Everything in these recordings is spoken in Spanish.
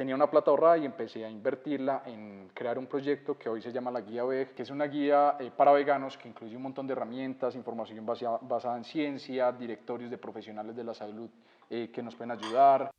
tenía una plata ahorrada y empecé a invertirla en crear un proyecto que hoy se llama la Guía VEG, que es una guía para veganos que incluye un montón de herramientas, información basada en ciencia, directorios de profesionales de la salud que nos pueden ayudar.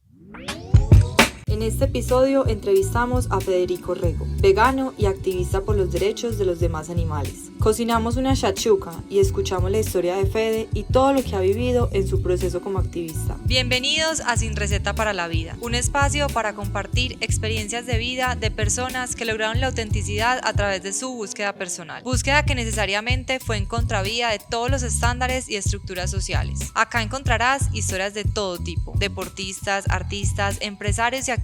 En este episodio entrevistamos a Federico Rego, vegano y activista por los derechos de los demás animales. Cocinamos una shakshuka y escuchamos la historia de Fede y todo lo que ha vivido en su proceso como activista. Bienvenidos a Sin Receta para la Vida, un espacio para compartir experiencias de vida de personas que lograron la autenticidad a través de su búsqueda personal. Búsqueda que necesariamente fue en contravía de todos los estándares y estructuras sociales. Acá encontrarás historias de todo tipo, deportistas, artistas, empresarios y activistas.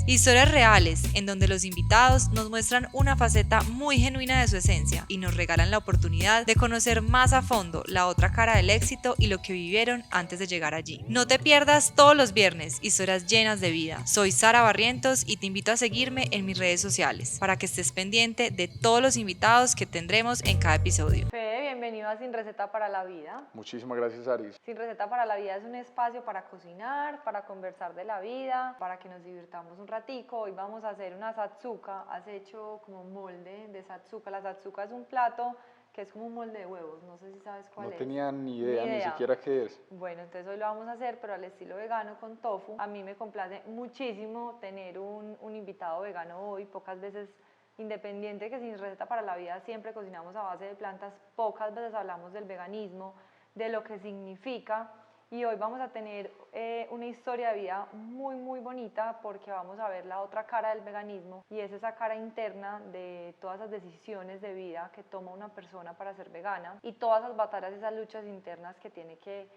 Historias reales en donde los invitados nos muestran una faceta muy genuina de su esencia y nos regalan la oportunidad de conocer más a fondo la otra cara del éxito y lo que vivieron antes de llegar allí. No te pierdas todos los viernes historias llenas de vida. Soy Sara Barrientos y te invito a seguirme en mis redes sociales para que estés pendiente de todos los invitados que tendremos en cada episodio. Fede, bienvenido a Sin Receta para la Vida. Muchísimas gracias, Aris. Sin Receta para la Vida es un espacio para cocinar, para conversar de la vida, para que nos divirtamos un ratico. Hoy vamos a hacer una satsuka. Has hecho como molde de satsuka. La satsuka es un plato que es como un molde de huevos. No sé si sabes cuál es. No tenía ni idea, ni siquiera qué es. Bueno, entonces hoy lo vamos a hacer, pero al estilo vegano con tofu. A mí me complace muchísimo tener un invitado vegano hoy. Pocas veces, independiente que Sin Receta para la Vida siempre cocinamos a base de plantas, pocas veces hablamos del veganismo, de lo que significa, y hoy vamos a tener una historia de vida muy muy bonita porque vamos a ver la otra cara del veganismo y es esa cara interna de todas esas decisiones de vida que toma una persona para ser vegana y todas esas batallas, esas luchas internas que tiene que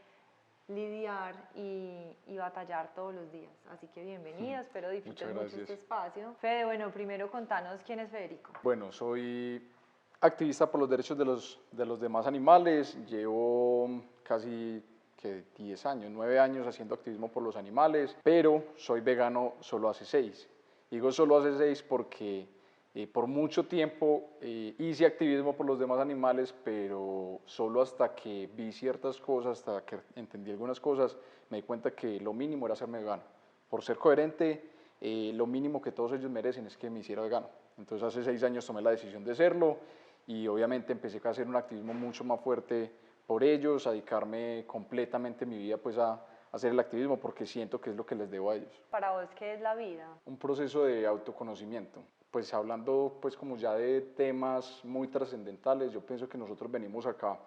lidiar y batallar todos los días. Así que bienvenido, espero disfrutes mucho este espacio. Fede, bueno, primero contanos quién es Federico. Bueno, soy activista por los derechos de los demás animales. Llevo casi 10 años, 9 años haciendo activismo por los animales, pero soy vegano solo hace 6. Digo solo hace 6 porque por mucho tiempo hice activismo por los demás animales, pero solo hasta que vi ciertas cosas, hasta que entendí algunas cosas, me di cuenta que lo mínimo era serme vegano. Por ser coherente, lo mínimo que todos ellos merecen es que me hiciera vegano. Entonces hace 6 años tomé la decisión de serlo y obviamente empecé a hacer un activismo mucho más fuerte por ellos, a dedicarme completamente mi vida pues a hacer el activismo porque siento que es lo que les debo a ellos. Para vos, ¿qué es la vida? Un proceso de autoconocimiento. Pues hablando pues como ya de temas muy trascendentales, yo pienso que nosotros venimos acá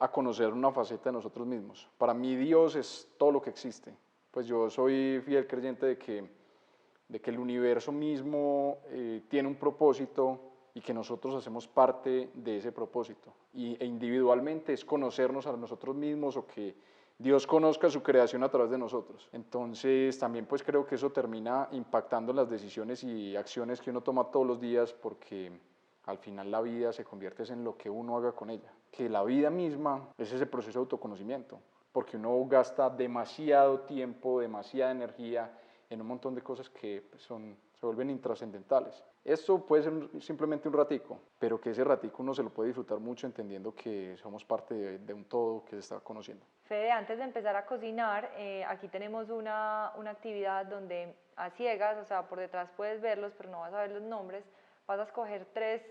a conocer una faceta de nosotros mismos. Para mí Dios es todo lo que existe. Pues yo soy fiel creyente de que el universo mismo tiene un propósito y que nosotros hacemos parte de ese propósito. E individualmente es conocernos a nosotros mismos o que Dios conozca su creación a través de nosotros. Entonces también pues creo que eso termina impactando las decisiones y acciones que uno toma todos los días porque al final la vida se convierte en lo que uno haga con ella. Que la vida misma es ese proceso de autoconocimiento, porque uno gasta demasiado tiempo, demasiada energía en un montón de cosas que se vuelven intrascendentales. Esto puede ser simplemente un ratico, pero que ese ratico uno se lo puede disfrutar mucho entendiendo que somos parte de un todo que se está conociendo. Fede, antes de empezar a cocinar, aquí tenemos una actividad donde a ciegas, o sea, por detrás puedes verlos, pero no vas a ver los nombres, vas a escoger 3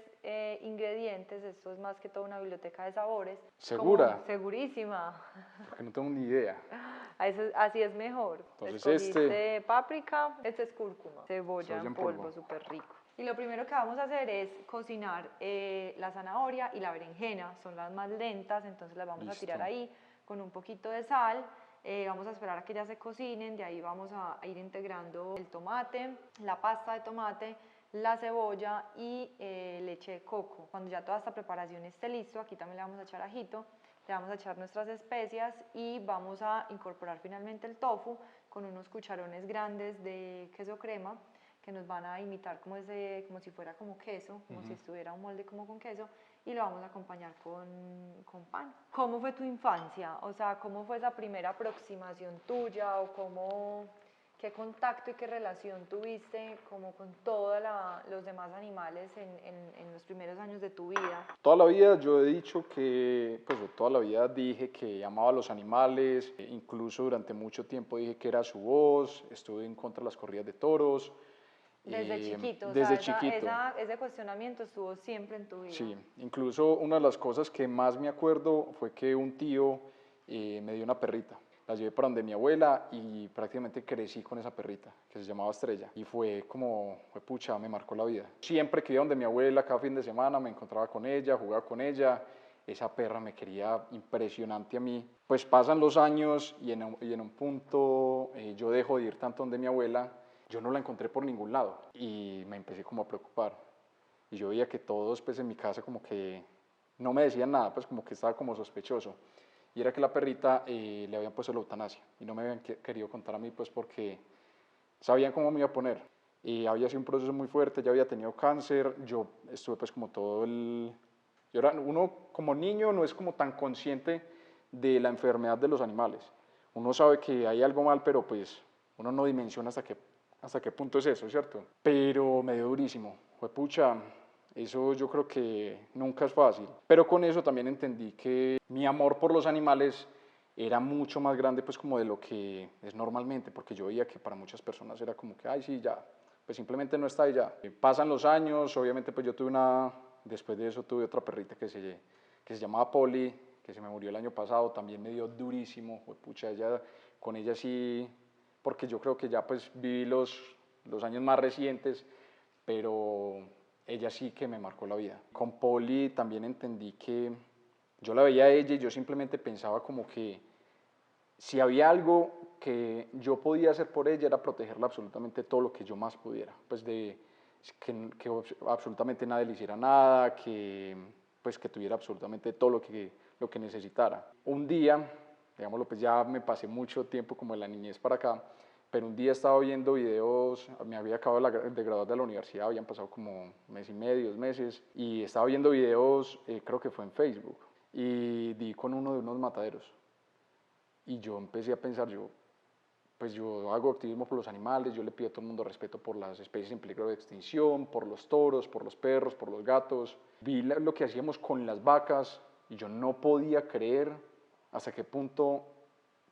ingredientes, esto es más que todo una biblioteca de sabores. ¿Segura? Segurísima. Porque no tengo ni idea. Así es mejor. Entonces escogiste páprica, este es cúrcuma, cebolla en polvo, polvo. súper rico. Y lo primero que vamos a hacer es cocinar la zanahoria y la berenjena, son las más lentas, entonces las vamos a tirar ahí con un poquito de sal. Vamos a esperar a que ya se cocinen, de ahí vamos a ir integrando el tomate, la pasta de tomate, la cebolla y leche de coco. Cuando ya toda esta preparación esté listo, aquí también le vamos a echar ajito, le vamos a echar nuestras especias y vamos a incorporar finalmente el tofu con unos cucharones grandes de queso crema que nos van a imitar como si fuera como queso, como si estuviera un molde como con queso, y lo vamos a acompañar con pan. ¿Cómo fue tu infancia? O sea, ¿cómo fue esa primera aproximación tuya o cómo ¿Qué contacto y qué relación tuviste como con todos los demás animales en los primeros años de tu vida? Toda la vida yo he dicho que, pues toda la vida dije que amaba a los animales, incluso durante mucho tiempo dije que era su voz, estuve en contra de las corridas de toros. Desde chiquito, Desde o sea, chiquito. ese cuestionamiento estuvo siempre en tu vida. Sí, incluso una de las cosas que más me acuerdo fue que un tío me dio una perrita. La llevé para donde mi abuela y prácticamente crecí con esa perrita, que se llamaba Estrella. Y fue como, fue pucha, me marcó la vida. Siempre que iba donde mi abuela, cada fin de semana, me encontraba con ella, jugaba con ella. Esa perra me quería impresionante a mí. Pues pasan los años y en un punto yo dejo de ir tanto donde mi abuela. Yo no la encontré por ningún lado y me empecé como a preocupar. Y yo veía que todos pues en mi casa como que no me decían nada, pues como que estaba como sospechoso. Y era que la perrita le habían puesto la eutanasia y no me habían querido contar a mí pues porque sabían cómo me iba a poner. Y había sido un proceso muy fuerte, ya había tenido cáncer, yo estuve pues como todo el... uno como niño no es como tan consciente de la enfermedad de los animales. Uno sabe que hay algo mal, pero pues uno no dimensiona hasta qué punto es eso, ¿cierto? Pero me dio durísimo, fue pucha, eso yo creo que nunca es fácil. Pero con eso también entendí que mi amor por los animales era mucho más grande pues como de lo que es normalmente, porque yo veía que para muchas personas era como que, ay sí, ya, pues simplemente no está y ya. Pasan los años, obviamente pues yo tuve después de eso tuve otra perrita que se llamaba Polly, que se me murió el año pasado, también me dio durísimo, pucha, con ella sí, porque yo creo que ya pues viví los años más recientes, pero ella sí que me marcó la vida. Con Polly también entendí que yo la veía a ella y yo simplemente pensaba como que si había algo que yo podía hacer por ella era protegerla absolutamente todo lo que yo más pudiera, pues de que absolutamente nadie le hiciera nada, pues que tuviera absolutamente todo lo que necesitara. Un día, digámoslo, pues ya me pasé mucho tiempo como de la niñez para acá, pero un día estaba viendo videos, me había acabado de graduar de la universidad, habían pasado como mes y medio, 2 meses, y estaba viendo videos, creo que fue en Facebook, y di con uno de unos mataderos. Y yo empecé a pensar, pues yo hago activismo por los animales, yo le pido a todo el mundo respeto por las especies en peligro de extinción, por los toros, por los perros, por los gatos. Vi lo que hacíamos con las vacas y yo no podía creer hasta qué punto,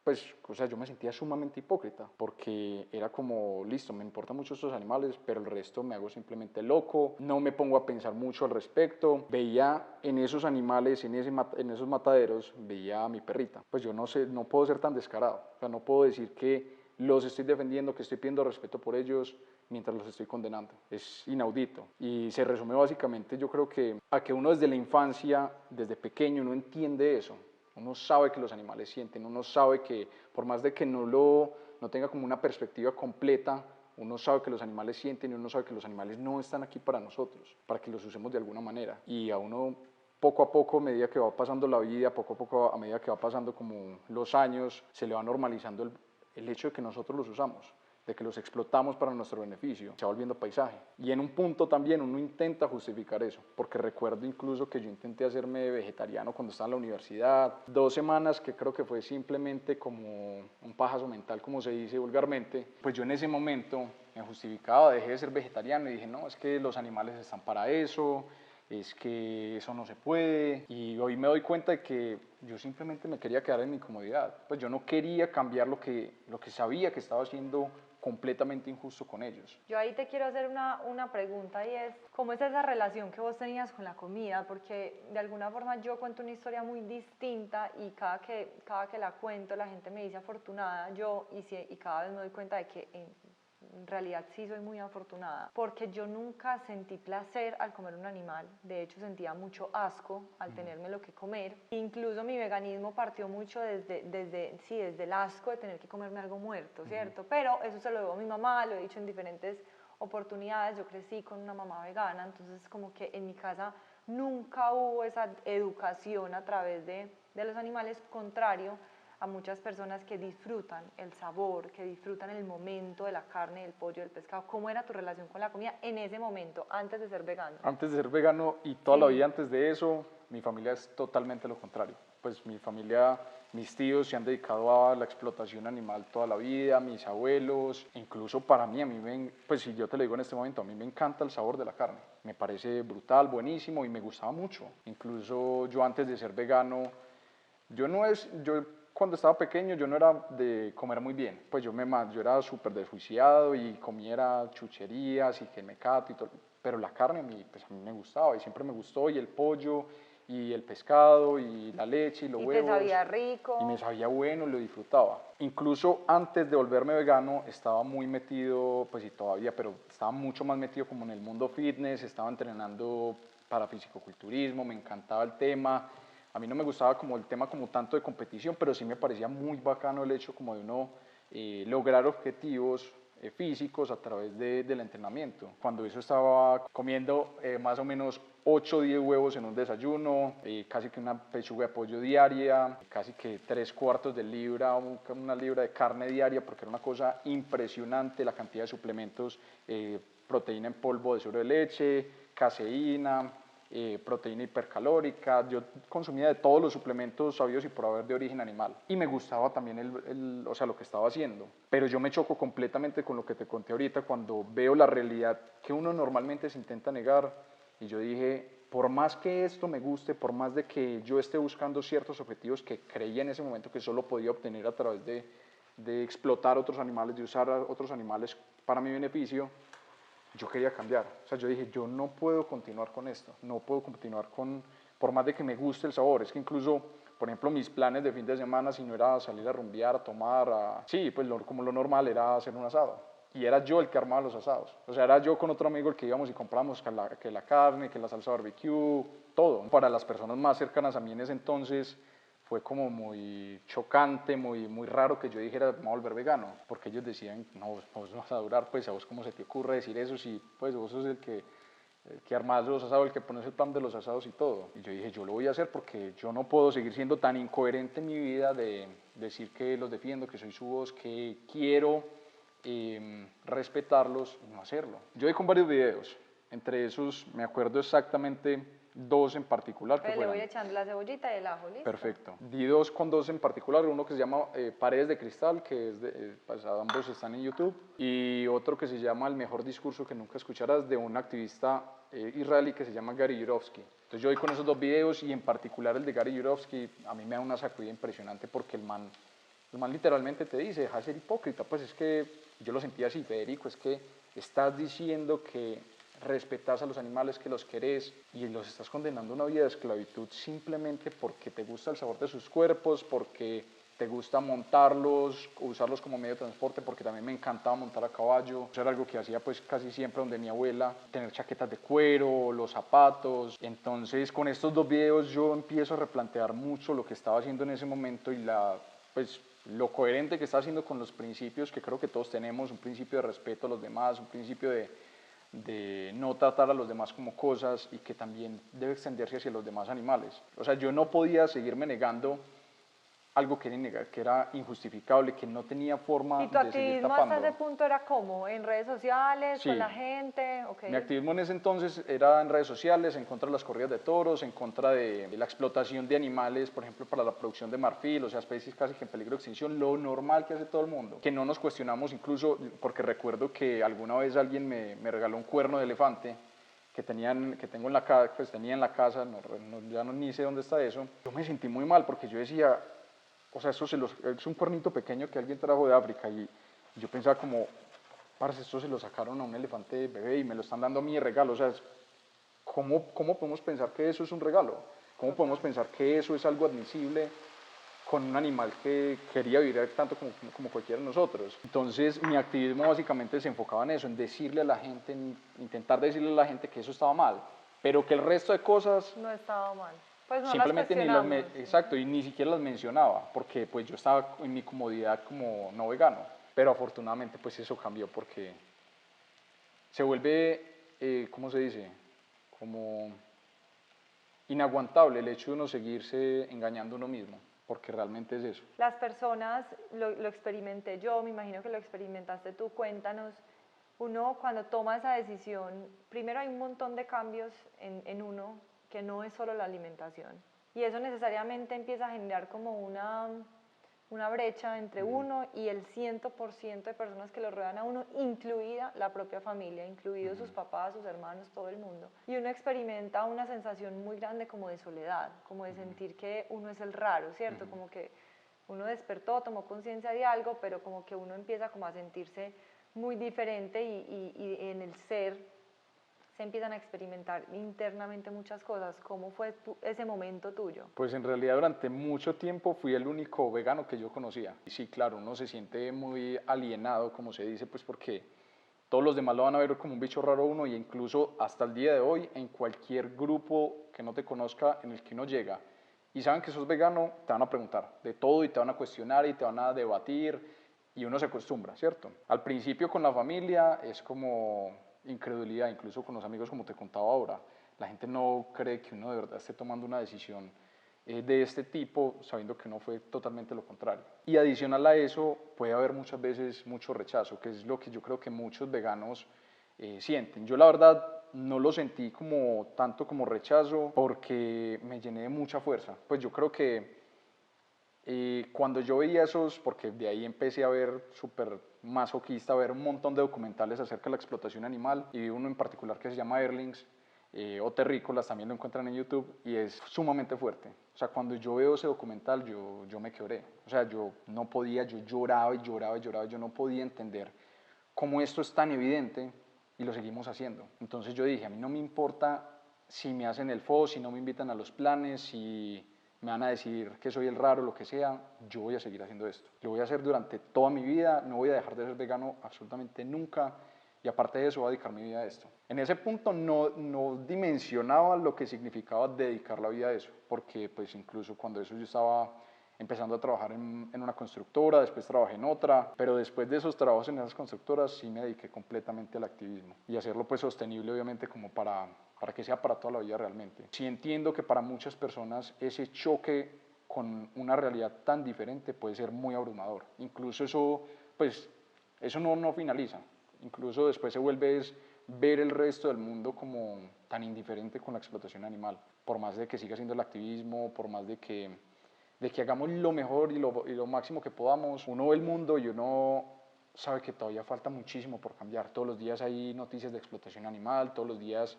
pues, o sea, yo me sentía sumamente hipócrita, porque era como, listo, me importan mucho estos animales, pero el resto me hago simplemente loco, no me pongo a pensar mucho al respecto. Veía en esos animales, en esos mataderos, veía a mi perrita. Pues yo no sé, no puedo ser tan descarado, o sea, no puedo decir que los estoy defendiendo, que estoy pidiendo respeto por ellos, mientras los estoy condenando. Es inaudito. Y se resume básicamente, yo creo que a que uno desde la infancia, desde pequeño, no entiende eso. Uno sabe que los animales sienten, uno sabe que por más de que no tenga como una perspectiva completa, uno sabe que los animales sienten y uno sabe que los animales no están aquí para nosotros, para que los usemos de alguna manera. Y a uno poco a poco, a medida que va pasando la vida, poco a poco, a medida que va pasando como los años, se le va normalizando el hecho de que nosotros los usamos, de que los explotamos para nuestro beneficio, se va volviendo paisaje. Y en un punto también uno intenta justificar eso, porque recuerdo incluso que yo intenté hacerme vegetariano cuando estaba en la universidad, 2 semanas que creo que fue simplemente como un pajazo mental, como se dice vulgarmente, pues yo en ese momento me justificaba, dejé de ser vegetariano y dije, no, es que los animales están para eso, es que eso no se puede, y hoy me doy cuenta de que yo simplemente me quería quedar en mi comodidad, pues yo no quería cambiar lo que sabía que estaba haciendo completamente injusto con ellos. Yo ahí te quiero hacer una pregunta y es, ¿cómo es esa relación que vos tenías con la comida? Porque de alguna forma yo cuento una historia muy distinta y cada que la cuento la gente me dice afortunada, y cada vez me doy cuenta de que en realidad sí soy muy afortunada, porque yo nunca sentí placer al comer un animal, de hecho sentía mucho asco al tenerme lo que comer, incluso mi veganismo partió mucho desde el asco de tener que comerme algo muerto, ¿cierto? Pero eso se lo debo a mi mamá, lo he dicho en diferentes oportunidades, yo crecí con una mamá vegana, entonces como que en mi casa nunca hubo esa educación a través de los animales, contrario a muchas personas que disfrutan el sabor, que disfrutan el momento de la carne, del pollo, del pescado. ¿Cómo era tu relación con la comida en ese momento, antes de ser vegano? Antes de ser vegano y toda la Sí. vida antes de eso, mi familia es totalmente lo contrario. Pues mi familia, mis tíos se han dedicado a la explotación animal toda la vida, mis abuelos, incluso para mí, pues si yo te lo digo en este momento, a mí me encanta el sabor de la carne. Me parece brutal, buenísimo y me gustaba mucho. Incluso yo antes de ser vegano, yo cuando estaba pequeño yo no era de comer muy bien, pues yo era súper desjuiciado y comía chucherías y que mecato y todo, pero la carne pues a mí me gustaba y siempre me gustó y el pollo y el pescado y la leche y los ¿Y huevos. te sabía rico? Y me sabía bueno, lo disfrutaba. Incluso antes de volverme vegano estaba muy metido, pues sí todavía, pero estaba mucho más metido como en el mundo fitness, estaba entrenando para fisicoculturismo, me encantaba el tema. A mí no me gustaba como el tema como tanto de competición, pero sí me parecía muy bacano el hecho como de uno lograr objetivos físicos a través del entrenamiento. Cuando eso estaba comiendo más o menos 8 o 10 huevos en un desayuno, casi que una pechuga de pollo diaria, casi que 3/4 de libra, una libra de carne diaria, porque era una cosa impresionante la cantidad de suplementos, proteína en polvo de suero de leche, caseína, proteína hipercalórica. Yo consumía de todos los suplementos sabios y por haber de origen animal. Y me gustaba también o sea, lo que estaba haciendo. Pero yo me choco completamente con lo que te conté ahorita cuando veo la realidad que uno normalmente se intenta negar. Y yo dije, por más que esto me guste, por más de que yo esté buscando ciertos objetivos que creía en ese momento que solo podía obtener a través de explotar otros animales, de usar a otros animales para mi beneficio, yo quería cambiar. O sea, yo dije, yo no puedo continuar con esto, no puedo continuar por más de que me guste el sabor. Es que incluso, por ejemplo, mis planes de fin de semana, si no era salir a rumbear, a tomar, sí, pues como lo normal era hacer un asado. Y era yo el que armaba los asados. O sea, era yo con otro amigo el que íbamos y comprábamos que la carne, que la salsa barbecue, todo. Para las personas más cercanas a mí en ese entonces, fue como muy chocante, muy raro que yo dijera, me voy a volver vegano, porque ellos decían, no, vos no vas a durar, pues a vos cómo se te ocurre decir eso, si pues vos sos el que armás los asados, el que pones el plan de los asados y todo. Y yo dije, yo lo voy a hacer porque yo no puedo seguir siendo tan incoherente en mi vida de decir que los defiendo, que soy su voz, que quiero respetarlos y no hacerlo. Yo vi con varios videos, entre esos me acuerdo exactamente dos en particular que Pues le fueron. voy echando la cebollita y el ajo, ¿listo? Perfecto. Di dos en particular, uno que se llama Paredes de Cristal, que es pues ambos están en YouTube, y otro que se llama El mejor discurso que nunca escucharás, de un activista israelí que se llama Gary Yurovsky. Entonces yo voy con esos dos videos y en particular el de Gary Yurovsky a mí me da una sacudida impresionante porque el man literalmente te dice, deja de ser hipócrita, pues es que yo lo sentía así, Federico, es que estás diciendo que respetas a los animales, que los querés y los estás condenando a una vida de esclavitud simplemente porque te gusta el sabor de sus cuerpos, porque te gusta montarlos, usarlos como medio de transporte, porque también me encantaba montar a caballo. Eso era algo que hacía pues casi siempre donde mi abuela, tener chaquetas de cuero, los zapatos. Entonces con estos dos videos yo empiezo a replantear mucho lo que estaba haciendo en ese momento y pues lo coherente que está haciendo con los principios que creo que todos tenemos, un principio de respeto a los demás, un principio de no tratar a los demás como cosas y que también debe extenderse hacia los demás animales. O sea, yo no podía seguirme negando algo que era injustificable, que no tenía forma ¿Y tu de seguir activismo hasta tapando. ese punto era cómo? ¿En redes sociales, con Sí, la gente? Ok. mi activismo en ese entonces era en redes sociales, en contra de las corridas de toros, en contra de la explotación de animales, por ejemplo, para la producción de marfil, o sea, especies casi que en peligro de extinción, lo normal que hace todo el mundo, que no nos cuestionamos incluso, porque recuerdo que alguna vez alguien me regaló un cuerno de elefante que tenía en la casa, ya no, ni sé dónde está eso. Yo me sentí muy mal porque yo decía, o sea, es un cuernito pequeño que alguien trajo de África y yo pensaba como, parce, esto se lo sacaron a un elefante bebé y me lo están dando a mí de regalo. O sea, ¿cómo podemos pensar que eso es un regalo? ¿Cómo podemos pensar que eso es algo admisible con un animal que quería vivir tanto como cualquiera de nosotros? Entonces, mi activismo básicamente se enfocaba en eso, en decirle a la gente, en intentar decirle a la gente que eso estaba mal, pero que el resto de cosas No estaba mal. Pues no las simplemente cuestionamos. exacto, y ni siquiera las mencionaba, porque pues yo estaba en mi comodidad como no vegano. Pero afortunadamente pues eso cambió porque se vuelve, ¿cómo se dice? Como inaguantable el hecho de uno seguirse engañando a uno mismo. porque realmente es eso. Las personas, lo experimenté yo, me imagino que lo experimentaste tú, cuéntanos, uno cuando toma esa decisión, primero hay un montón de cambios en uno que no es solo la alimentación, y eso necesariamente empieza a generar como una brecha entre uno y el 100% de personas que lo rodean a uno, incluida la propia familia, incluidos sus papás, sus hermanos, todo el mundo. Y uno experimenta una sensación muy grande como de soledad, como de sentir que uno es el raro, ¿cierto? Como que uno despertó, tomó conciencia de algo, pero como que uno empieza como a sentirse muy diferente y en el ser se empiezan a experimentar internamente muchas cosas. ¿Cómo fue ese momento tuyo? Pues en realidad durante mucho tiempo fui el único vegano que yo conocía. Y sí, claro, uno se siente muy alienado, como se dice, pues porque todos los demás lo van a ver como un bicho raro a uno, y incluso hasta el día de hoy, en cualquier grupo que no te conozca en el que uno llega y saben que sos vegano, te van a preguntar de todo y te van a cuestionar y te van a debatir, y uno se acostumbra, ¿cierto? Al principio con la familia es como incredulidad, incluso con los amigos, como te contaba ahora. La gente no cree que uno de verdad esté tomando una decisión de este tipo, sabiendo que no fue totalmente lo contrario. Y adicional a eso, puede haber muchas veces mucho rechazo, que es lo que yo creo que muchos veganos sienten. Yo la verdad no lo sentí como tanto como rechazo, porque me llené de mucha fuerza. Pues yo creo que cuando yo veía esos, porque de ahí empecé a ver súper masoquista, a ver un montón de documentales acerca de la explotación animal, y vi uno en particular que se llama Earthlings, o Terrícolas, también lo encuentran en YouTube, y es sumamente fuerte. O sea, cuando yo veo ese documental, yo me quebré. O sea, yo no podía, yo lloraba y lloraba y lloraba, yo no podía entender cómo esto es tan evidente y lo seguimos haciendo. Entonces yo dije, a mí no me importa si me hacen el fo, si no me invitan a los planes, si me van a decir que soy el raro, lo que sea, yo voy a seguir haciendo esto. Lo voy a hacer durante toda mi vida, no voy a dejar de ser vegano absolutamente nunca, y aparte de eso voy a dedicar mi vida a esto. En ese punto no dimensionaba lo que significaba dedicar la vida a eso, porque pues incluso cuando eso yo estaba empezando a trabajar en una constructora, después trabajé en otra, pero después de esos trabajos en esas constructoras sí me dediqué completamente al activismo, y hacerlo pues sostenible, obviamente, como para que sea para toda la vida realmente. Sí entiendo que para muchas personas ese choque con una realidad tan diferente puede ser muy abrumador. Incluso eso, pues, eso no finaliza. Incluso después se vuelve ver el resto del mundo como tan indiferente con la explotación animal. Por más de que siga siendo el activismo, por más de que hagamos lo mejor y lo máximo que podamos, uno ve el mundo y uno sabe que todavía falta muchísimo por cambiar. Todos los días hay noticias de explotación animal, todos los días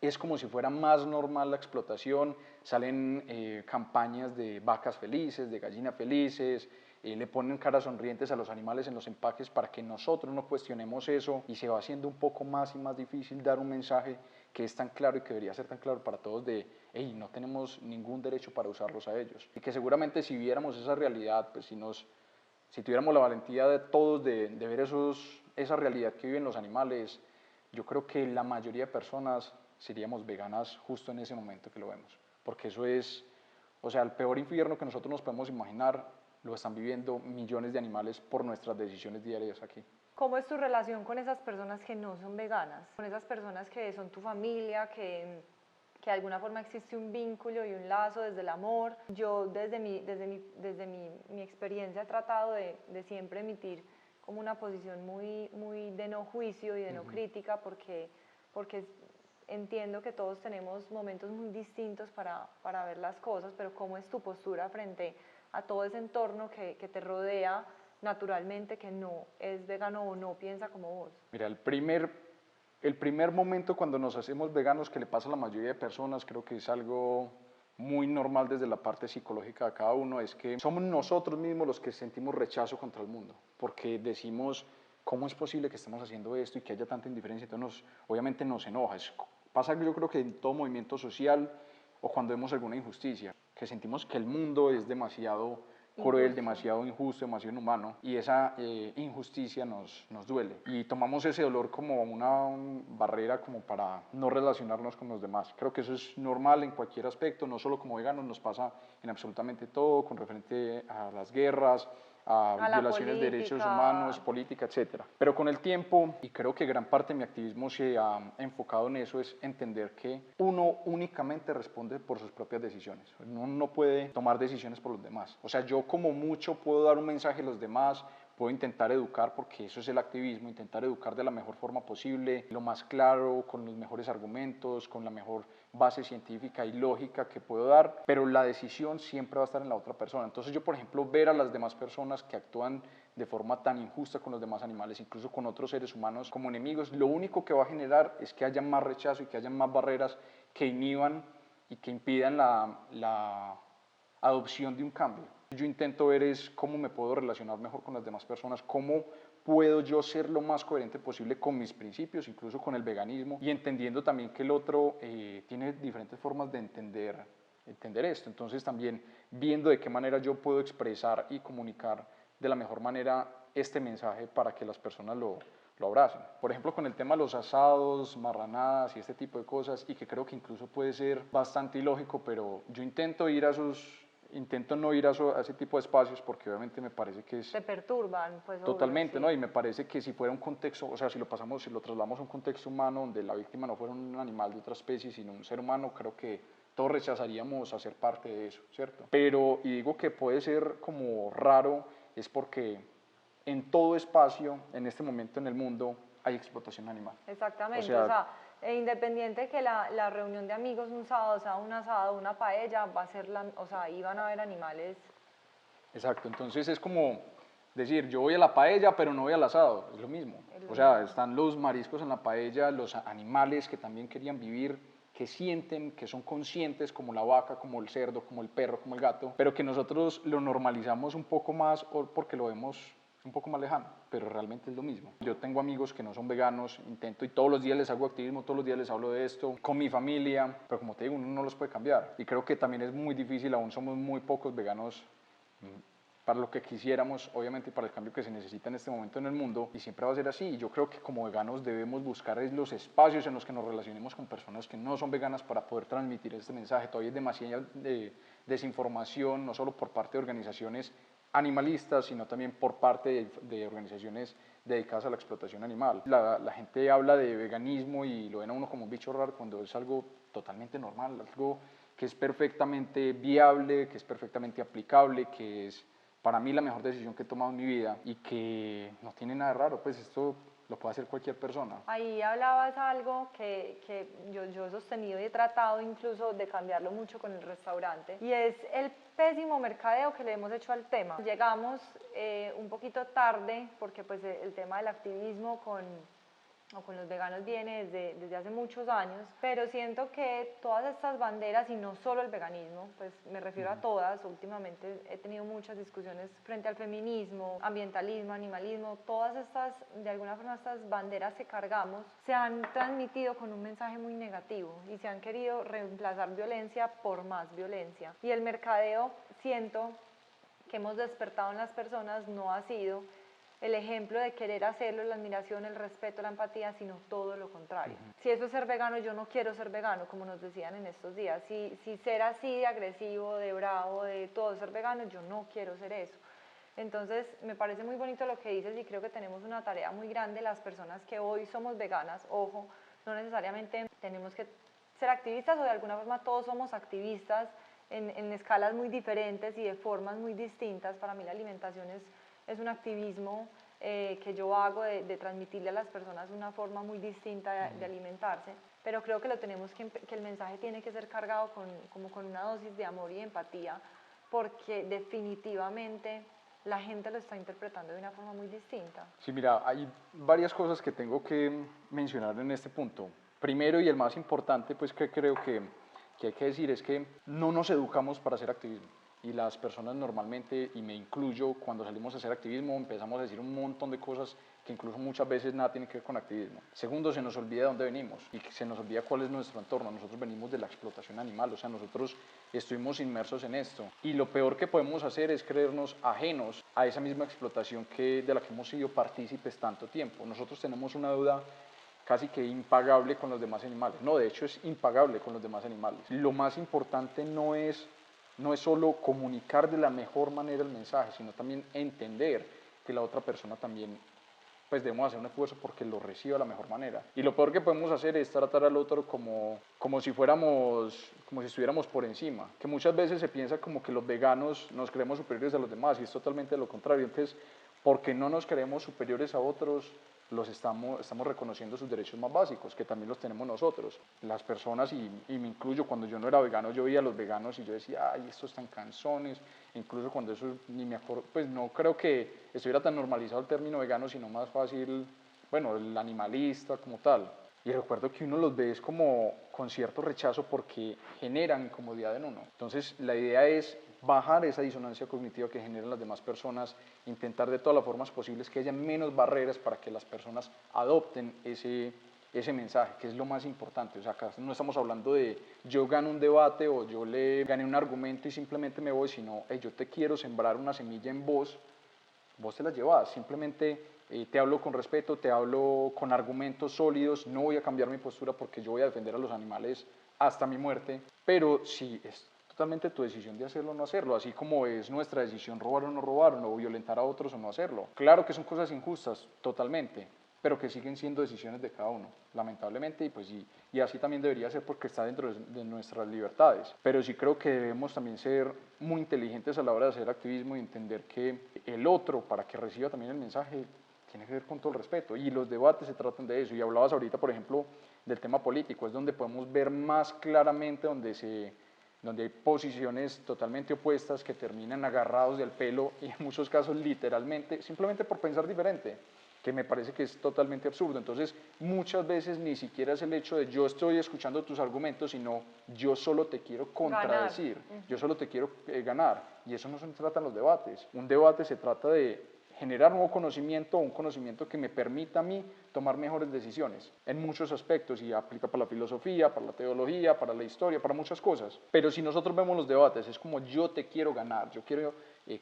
es como si fuera más normal la explotación, salen campañas de vacas felices, de gallinas felices, le ponen caras sonrientes a los animales en los empaques para que nosotros no cuestionemos eso, y se va haciendo un poco más y más difícil dar un mensaje que es tan claro y que debería ser tan claro para todos de, hey, no tenemos ningún derecho para usarlos a ellos. Y que seguramente si viéramos esa realidad, pues si tuviéramos la valentía de todos de ver esa realidad que viven los animales, yo creo que la mayoría de personas seríamos veganas justo en ese momento que lo vemos, porque eso es, o sea, el peor infierno que nosotros nos podemos imaginar lo están viviendo millones de animales por nuestras decisiones diarias aquí. ¿Cómo es tu relación con esas personas que no son veganas? Con esas personas que son tu familia, que de alguna forma existe un vínculo y un lazo desde el amor. Yo desde mi experiencia he tratado de siempre emitir como una posición muy de no juicio y de no crítica, porque entiendo que todos tenemos momentos muy distintos para ver las cosas, pero ¿cómo es tu postura frente a todo ese entorno que te rodea naturalmente, que no es vegano o no piensa como vos? Mira, el primer momento cuando nos hacemos veganos, que le pasa a la mayoría de personas, creo que es algo muy normal desde la parte psicológica de cada uno, es que somos nosotros mismos los que sentimos rechazo contra el mundo, porque decimos, ¿cómo es posible que estemos haciendo esto y que haya tanta indiferencia? Entonces, obviamente nos enoja. Pasa, yo creo que en todo movimiento social, o cuando vemos alguna injusticia, que sentimos que el mundo es demasiado cruel, demasiado injusto, demasiado inhumano, y esa injusticia nos duele, y tomamos ese dolor como una barrera como para no relacionarnos con los demás. Creo que eso es normal en cualquier aspecto, no solo como veganos, nos pasa en absolutamente todo, con referente a las guerras, a la violaciones de derechos política. humanos, política, etc. Pero con el tiempo, y creo que gran parte de mi activismo se ha enfocado en eso, es entender que uno únicamente responde por sus propias decisiones. Uno no puede tomar decisiones por los demás. O sea, yo como mucho puedo dar un mensaje a los demás, puedo intentar educar, porque eso es el activismo, intentar educar de la mejor forma posible, lo más claro, con los mejores argumentos, con la mejor base científica y lógica que puedo dar, pero la decisión siempre va a estar en la otra persona. Entonces yo, por ejemplo, ver a las demás personas que actúan de forma tan injusta con los demás animales, incluso con otros seres humanos como enemigos, lo único que va a generar es que haya más rechazo y que haya más barreras que inhiban y que impidan la adopción de un cambio. Yo intento ver es cómo me puedo relacionar mejor con las demás personas, cómo puedo yo ser lo más coherente posible con mis principios, incluso con el veganismo, y entendiendo también que el otro tiene diferentes formas de entender esto. Entonces también viendo de qué manera yo puedo expresar y comunicar de la mejor manera este mensaje para que las personas lo abracen. Por ejemplo, con el tema de los asados, marranadas y este tipo de cosas, y que creo que incluso puede ser bastante ilógico, pero yo intento no ir a ese tipo de espacios porque obviamente me parece que es... Te perturban, pues Totalmente, obvio, ¿no? sí. Y me parece que si fuera un contexto, o sea, si lo trasladamos a un contexto humano donde la víctima no fuera un animal de otra especie, sino un ser humano, creo que todos rechazaríamos hacer parte de eso, ¿cierto? Pero, y digo que puede ser como raro, es porque en todo espacio, en este momento en el mundo, hay explotación animal. Exactamente, o sea, independiente que la reunión de amigos un sábado, o sea, un asado, una paella, va a ser o sea, ahí van a haber animales. Exacto, entonces es como decir, yo voy a la paella, pero no voy al asado, es lo mismo. O sea, están los mariscos en la paella, los animales que también querían vivir, que sienten, que son conscientes, como la vaca, como el cerdo, como el perro, como el gato, pero que nosotros lo normalizamos un poco más porque lo vemos un poco más lejano, pero realmente es lo mismo. Yo tengo amigos que no son veganos, intento y todos los días les hago activismo, todos los días les hablo de esto, con mi familia, pero como te digo, uno no los puede cambiar. Y creo que también es muy difícil, aún somos muy pocos veganos para lo que quisiéramos, obviamente, y para el cambio que se necesita en este momento en el mundo, y siempre va a ser así. Y yo creo que como veganos debemos buscar los espacios en los que nos relacionemos con personas que no son veganas para poder transmitir este mensaje. Todavía hay demasiada desinformación, no solo por parte de organizaciones animalistas, sino también por parte de organizaciones dedicadas a la explotación animal. La gente habla de veganismo y lo ven a uno como un bicho raro cuando es algo totalmente normal, algo que es perfectamente viable, que es perfectamente aplicable, que es para mí la mejor decisión que he tomado en mi vida y que no tiene nada de raro, pues esto lo puede hacer cualquier persona. Ahí hablabas algo que yo he sostenido y he tratado incluso de cambiarlo mucho con el restaurante, y es el pésimo mercadeo que le hemos hecho al tema. Llegamos un poquito tarde porque pues el tema del activismo con los veganos viene desde hace muchos años, pero siento que todas estas banderas, y no solo el veganismo, pues me refiero a todas, últimamente he tenido muchas discusiones frente al feminismo, ambientalismo, animalismo, todas estas, de alguna forma estas banderas que cargamos, se han transmitido con un mensaje muy negativo y se han querido reemplazar violencia por más violencia. Y el mercadeo, siento que hemos despertado en las personas, no ha sido el ejemplo de querer hacerlo, la admiración, el respeto, la empatía, sino todo lo contrario. Si eso es ser vegano, yo no quiero ser vegano, como nos decían en estos días. Si ser así de agresivo, de bravo, de todo ser vegano, yo no quiero ser eso. Entonces, me parece muy bonito lo que dices y creo que tenemos una tarea muy grande las personas que hoy somos veganas. Ojo, no necesariamente tenemos que ser activistas, o de alguna forma todos somos activistas en escalas muy diferentes y de formas muy distintas. Para mí la alimentación es un activismo que yo hago de transmitirle a las personas una forma muy distinta de alimentarse, pero creo que que el mensaje tiene que ser cargado como con una dosis de amor y empatía, porque definitivamente la gente lo está interpretando de una forma muy distinta. Sí, mira, hay varias cosas que tengo que mencionar en este punto. Primero, y el más importante, pues que creo que hay que decir, es que no nos educamos para hacer activismo. Y las personas normalmente, y me incluyo, cuando salimos a hacer activismo, empezamos a decir un montón de cosas que incluso muchas veces nada tiene que ver con activismo. Segundo, se nos olvida de dónde venimos y se nos olvida cuál es nuestro entorno. Nosotros venimos de la explotación animal, o sea, nosotros estuvimos inmersos en esto. Y lo peor que podemos hacer es creernos ajenos a esa misma explotación de la que hemos sido partícipes tanto tiempo. Nosotros tenemos una deuda casi que impagable con los demás animales. No, de hecho es impagable con los demás animales. Lo más importante no es no es solo comunicar de la mejor manera el mensaje, sino también entender que la otra persona también, pues debemos hacer un esfuerzo porque lo reciba de la mejor manera. Y lo peor que podemos hacer es tratar al otro como si estuviéramos por encima, que muchas veces se piensa como que los veganos nos creemos superiores a los demás y es totalmente lo contrario. Entonces, porque no nos creemos superiores a otros, estamos reconociendo sus derechos más básicos, que también los tenemos nosotros. Las personas, y me incluyo, cuando yo no era vegano, yo veía a los veganos y yo decía, ay, estos están cansones, incluso cuando eso ni me acuerdo, pues no creo que estuviera tan normalizado el término vegano, sino más fácil, bueno, el animalista como tal. Y recuerdo que uno los ve es como con cierto rechazo porque generan incomodidad en uno. Entonces, la idea es bajar esa disonancia cognitiva que generan las demás personas, intentar de todas las formas posibles que haya menos barreras para que las personas adopten ese mensaje, que es lo más importante. O sea, acá no estamos hablando de yo gano un debate o yo le gané un argumento y simplemente me voy, sino hey, yo te quiero sembrar una semilla en vos te la llevas, simplemente te hablo con respeto, te hablo con argumentos sólidos, no voy a cambiar mi postura porque yo voy a defender a los animales hasta mi muerte, pero sí, es totalmente tu decisión de hacerlo o no hacerlo, así como es nuestra decisión robar o no violentar a otros o no hacerlo. Claro que son cosas injustas, totalmente, pero que siguen siendo decisiones de cada uno, lamentablemente, y así también debería ser porque está dentro de nuestras libertades. Pero sí creo que debemos también ser muy inteligentes a la hora de hacer activismo y entender que el otro, para que reciba también el mensaje, tiene que ver con todo el respeto, y los debates se tratan de eso, y hablabas ahorita, por ejemplo, del tema político, es donde podemos ver más claramente donde hay posiciones totalmente opuestas que terminan agarrados del pelo y en muchos casos literalmente, simplemente por pensar diferente, que me parece que es totalmente absurdo. Entonces, muchas veces ni siquiera es el hecho de yo estoy escuchando tus argumentos, sino yo solo te quiero contradecir, yo solo te quiero ganar. Y eso no se trata en los debates. Un debate se trata de generar nuevo conocimiento, un conocimiento que me permita a mí tomar mejores decisiones en muchos aspectos y aplica para la filosofía, para la teología, para la historia, para muchas cosas. Pero si nosotros vemos los debates, es como yo te quiero ganar, yo quiero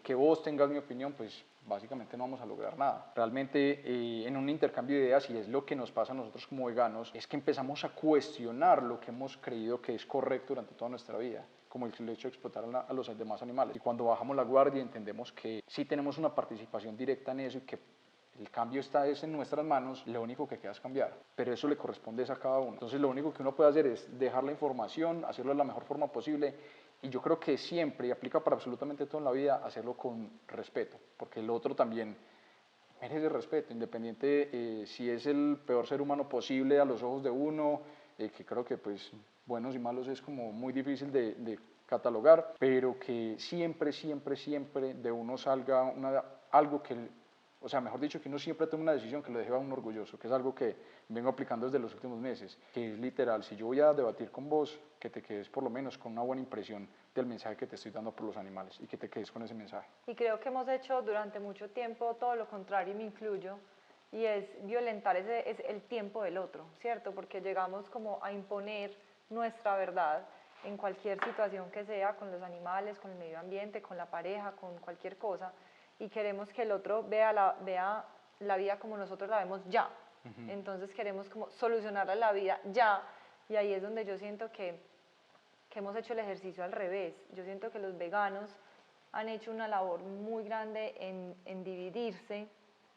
que vos tengas mi opinión, pues básicamente no vamos a lograr nada. Realmente en un intercambio de ideas, y es lo que nos pasa a nosotros como veganos, es que empezamos a cuestionar lo que hemos creído que es correcto durante toda nuestra vida, como el hecho de explotar a los demás animales. Y cuando bajamos la guardia entendemos que sí tenemos una participación directa en eso y que el cambio está en nuestras manos, lo único que queda es cambiar, pero eso le corresponde a cada uno. Entonces lo único que uno puede hacer es dejar la información, hacerlo de la mejor forma posible, y yo creo que siempre, y aplica para absolutamente todo en la vida, hacerlo con respeto, porque el otro también merece respeto, independiente si es el peor ser humano posible a los ojos de uno, que creo que pues buenos y malos es como muy difícil de catalogar, pero que siempre, siempre, siempre de uno salga algo que, o sea, mejor dicho, que uno siempre tome una decisión que lo deje a uno orgulloso, que es algo que vengo aplicando desde los últimos meses, que es literal, si yo voy a debatir con vos, que te quedes por lo menos con una buena impresión del mensaje que te estoy dando por los animales y que te quedes con ese mensaje. Y creo que hemos hecho durante mucho tiempo todo lo contrario, y me incluyo, y es violentar el tiempo del otro, ¿cierto? Porque llegamos como a imponer nuestra verdad en cualquier situación que sea, con los animales, con el medio ambiente, con la pareja, con cualquier cosa, y queremos que el otro vea la vida como nosotros la vemos ya. Entonces queremos como solucionar la vida ya, y ahí es donde yo siento que hemos hecho el ejercicio al revés. Yo siento que los veganos han hecho una labor muy grande en dividirse,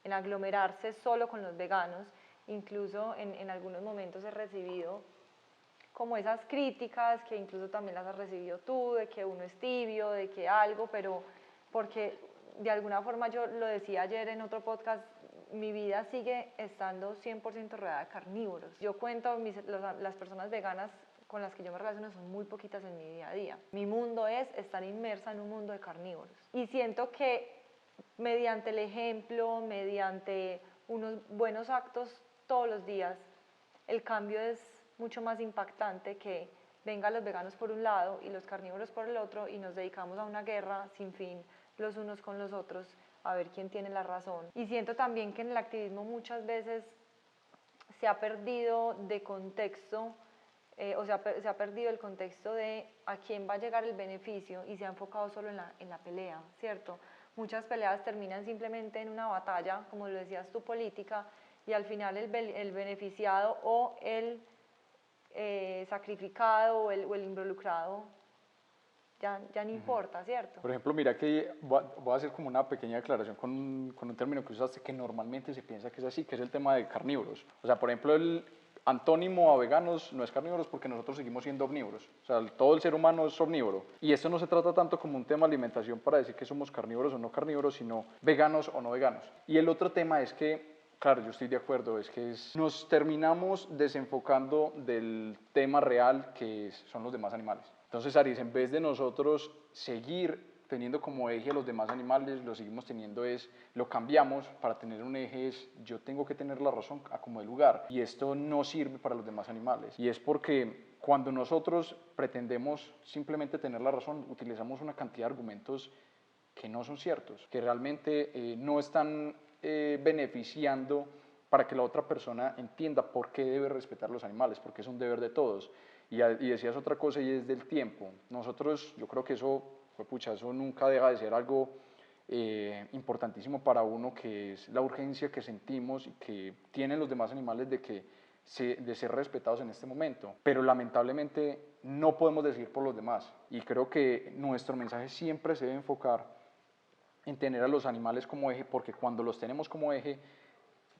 en aglomerarse solo con los veganos. Incluso en algunos momentos he recibido como esas críticas, que incluso también las has recibido tú, de que uno es tibio, de que algo, pero porque de alguna forma, yo lo decía ayer en otro podcast, mi vida sigue estando 100% rodeada de carnívoros. Yo cuento, las personas veganas con las que yo me relaciono son muy poquitas en mi día a día. Mi mundo es estar inmersa en un mundo de carnívoros. Y siento que mediante el ejemplo, mediante unos buenos actos todos los días, el cambio es mucho más impactante que vengan los veganos por un lado y los carnívoros por el otro, y nos dedicamos a una guerra sin fin los unos con los otros a ver quién tiene la razón. Y siento también que en el activismo muchas veces se ha perdido de contexto, se ha perdido el contexto de a quién va a llegar el beneficio, y se ha enfocado solo en la pelea, ¿cierto? Muchas peleas terminan simplemente en una batalla, como lo decías tú, política, y al final el beneficiado o el sacrificado o el involucrado ya no importa, ¿cierto? Por ejemplo, mira que voy a hacer como una pequeña aclaración con un término que usaste que normalmente se piensa que es así, que es el tema de carnívoros. O sea, por ejemplo, el antónimo a veganos no es carnívoros porque nosotros seguimos siendo omnívoros. O sea, todo el ser humano es omnívoro. Y esto no se trata tanto como un tema de alimentación para decir que somos carnívoros o no carnívoros, sino veganos o no veganos. Y el otro tema es que, claro, yo estoy de acuerdo, es que nos terminamos desenfocando del tema real que son los demás animales. Entonces, Aris, en vez de nosotros seguir teniendo como eje a los demás animales, lo seguimos teniendo lo cambiamos para tener un eje yo tengo que tener la razón a como de lugar. Y esto no sirve para los demás animales. Y es porque cuando nosotros pretendemos simplemente tener la razón, utilizamos una cantidad de argumentos que no son ciertos, que realmente no están beneficiando para que la otra persona entienda por qué debe respetar los animales, porque es un deber de todos. Y decías otra cosa y es del tiempo. Nosotros, yo creo que eso nunca deja de ser algo importantísimo para uno, que es la urgencia que sentimos y que tienen los demás animales de ser respetados en este momento. Pero lamentablemente no podemos decidir por los demás. Y creo que nuestro mensaje siempre se debe enfocar en tener a los animales como eje, porque cuando los tenemos como eje,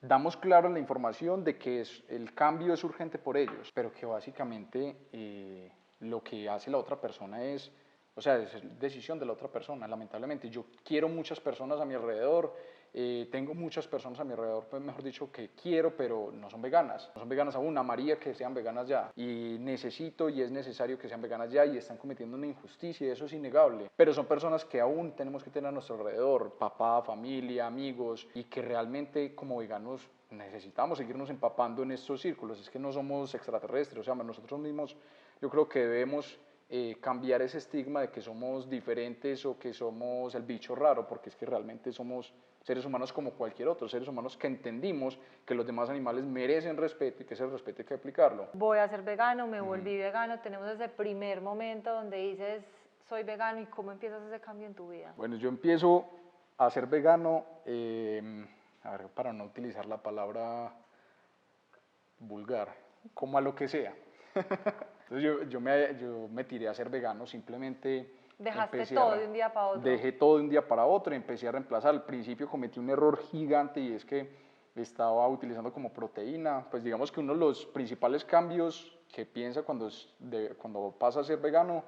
damos claro la información de que el cambio es urgente por ellos, pero que básicamente lo que hace la otra persona es decisión de la otra persona. Lamentablemente, yo quiero muchas personas a mi alrededor, tengo muchas personas a mi alrededor, pues mejor dicho, que quiero, pero no son veganas. No son veganas aún, amaría que sean veganas ya. Y necesito y es necesario que sean veganas ya y están cometiendo una injusticia y eso es innegable. Pero son personas que aún tenemos que tener a nuestro alrededor, papá, familia, amigos, y que realmente como veganos necesitamos seguirnos empapando en estos círculos. Es que no somos extraterrestres, o sea, nosotros mismos yo creo que debemos cambiar ese estigma de que somos diferentes o que somos el bicho raro, porque es que realmente somos seres humanos como cualquier otro, seres humanos que entendimos que los demás animales merecen respeto y que ese respeto hay que aplicarlo. Voy a ser vegano, me volví vegano, tenemos ese primer momento donde dices soy vegano y cómo empiezas ese cambio en tu vida. Bueno, yo empiezo a ser vegano, a ver, para no utilizar la palabra vulgar, como a lo que sea. Entonces yo me tiré a ser vegano, simplemente dejaste todo de un día para otro. Dejé todo de un día para otro y empecé a reemplazar. Al principio cometí un error gigante y es que estaba utilizando como proteína. Pues digamos que uno de los principales cambios que piensa cuando pasa a ser vegano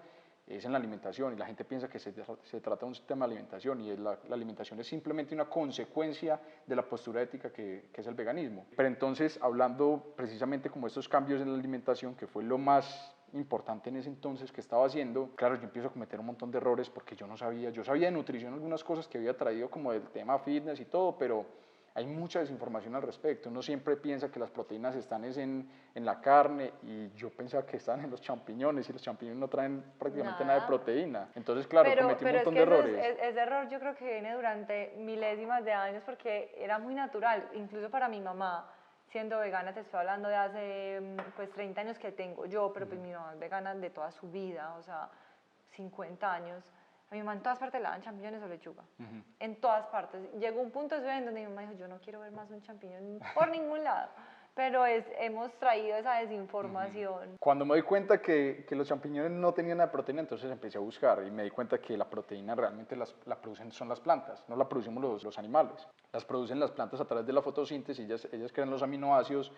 es en la alimentación, y la gente piensa que se trata de un sistema de alimentación, y la alimentación es simplemente una consecuencia de la postura ética que es el veganismo. Pero entonces, hablando precisamente como estos cambios en la alimentación, que fue lo más importante en ese entonces que estaba haciendo, claro, yo empiezo a cometer un montón de errores porque yo sabía de nutrición algunas cosas que había traído como del tema fitness y todo, pero hay mucha desinformación al respecto. Uno siempre piensa que las proteínas están en la carne, y yo pensaba que están en los champiñones, y los champiñones no traen prácticamente nada de proteína. Entonces, claro, cometí un montón de errores. Ese error yo creo que viene durante milésimas de años porque era muy natural, incluso para mi mamá. Siendo vegana, te estoy hablando de hace pues 30 años que tengo yo, pero pues mi mamá es vegana de toda su vida, o sea, 50 años. A mi mamá en todas partes le dan champiñones o lechuga, en todas partes. Llegó un punto en donde mi mamá dijo, yo no quiero ver más un champiñón por ningún lado, pero hemos traído esa desinformación. Cuando me di cuenta que los champiñones no tenían nada de proteína, entonces empecé a buscar y me di cuenta que la proteína realmente la producen son las plantas, no la producimos los animales. Las producen las plantas a través de la fotosíntesis, ellas crean los aminoácidos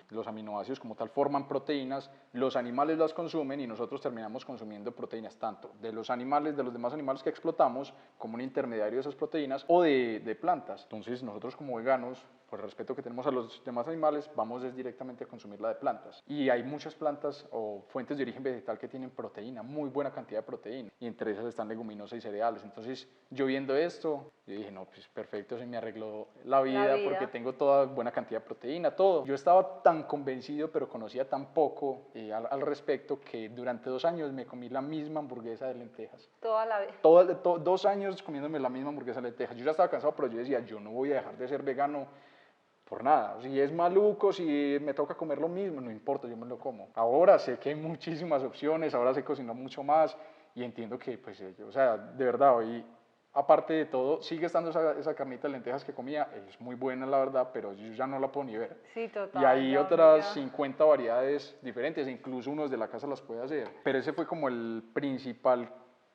como tal forman proteínas, los animales las consumen y nosotros terminamos consumiendo proteínas tanto de los animales, de los demás animales que explotamos como un intermediario de esas proteínas, o de plantas. Entonces nosotros como veganos, por el respeto que tenemos a los demás animales, vamos directamente a consumir la de plantas. Y hay muchas plantas o fuentes de origen vegetal que tienen proteína, muy buena cantidad de proteína, y entre esas están leguminosas y cereales. Entonces yo viendo esto, yo dije, no, pues perfecto, se me arregló la vida porque tengo toda buena cantidad de proteína, todo. Yo estaba tan convencido, pero conocía tan poco al respecto, que durante 2 años me comí la misma hamburguesa de lentejas. Toda la vida. 2 años comiéndome la misma hamburguesa de lentejas. Yo ya estaba cansado, pero yo decía, yo no voy a dejar de ser vegano por nada. Si es maluco, si me toca comer lo mismo, no importa, yo me lo como. Ahora sé que hay muchísimas opciones, ahora sé cocinar mucho más y entiendo que, pues, o sea, de verdad, hoy, aparte de todo, sigue estando esa carnita de lentejas que comía, es muy buena la verdad, pero yo ya no la puedo ni ver. Sí, total. Y hay otras 50 variedades diferentes, incluso uno desde la casa las puede hacer. Pero ese fue como el principal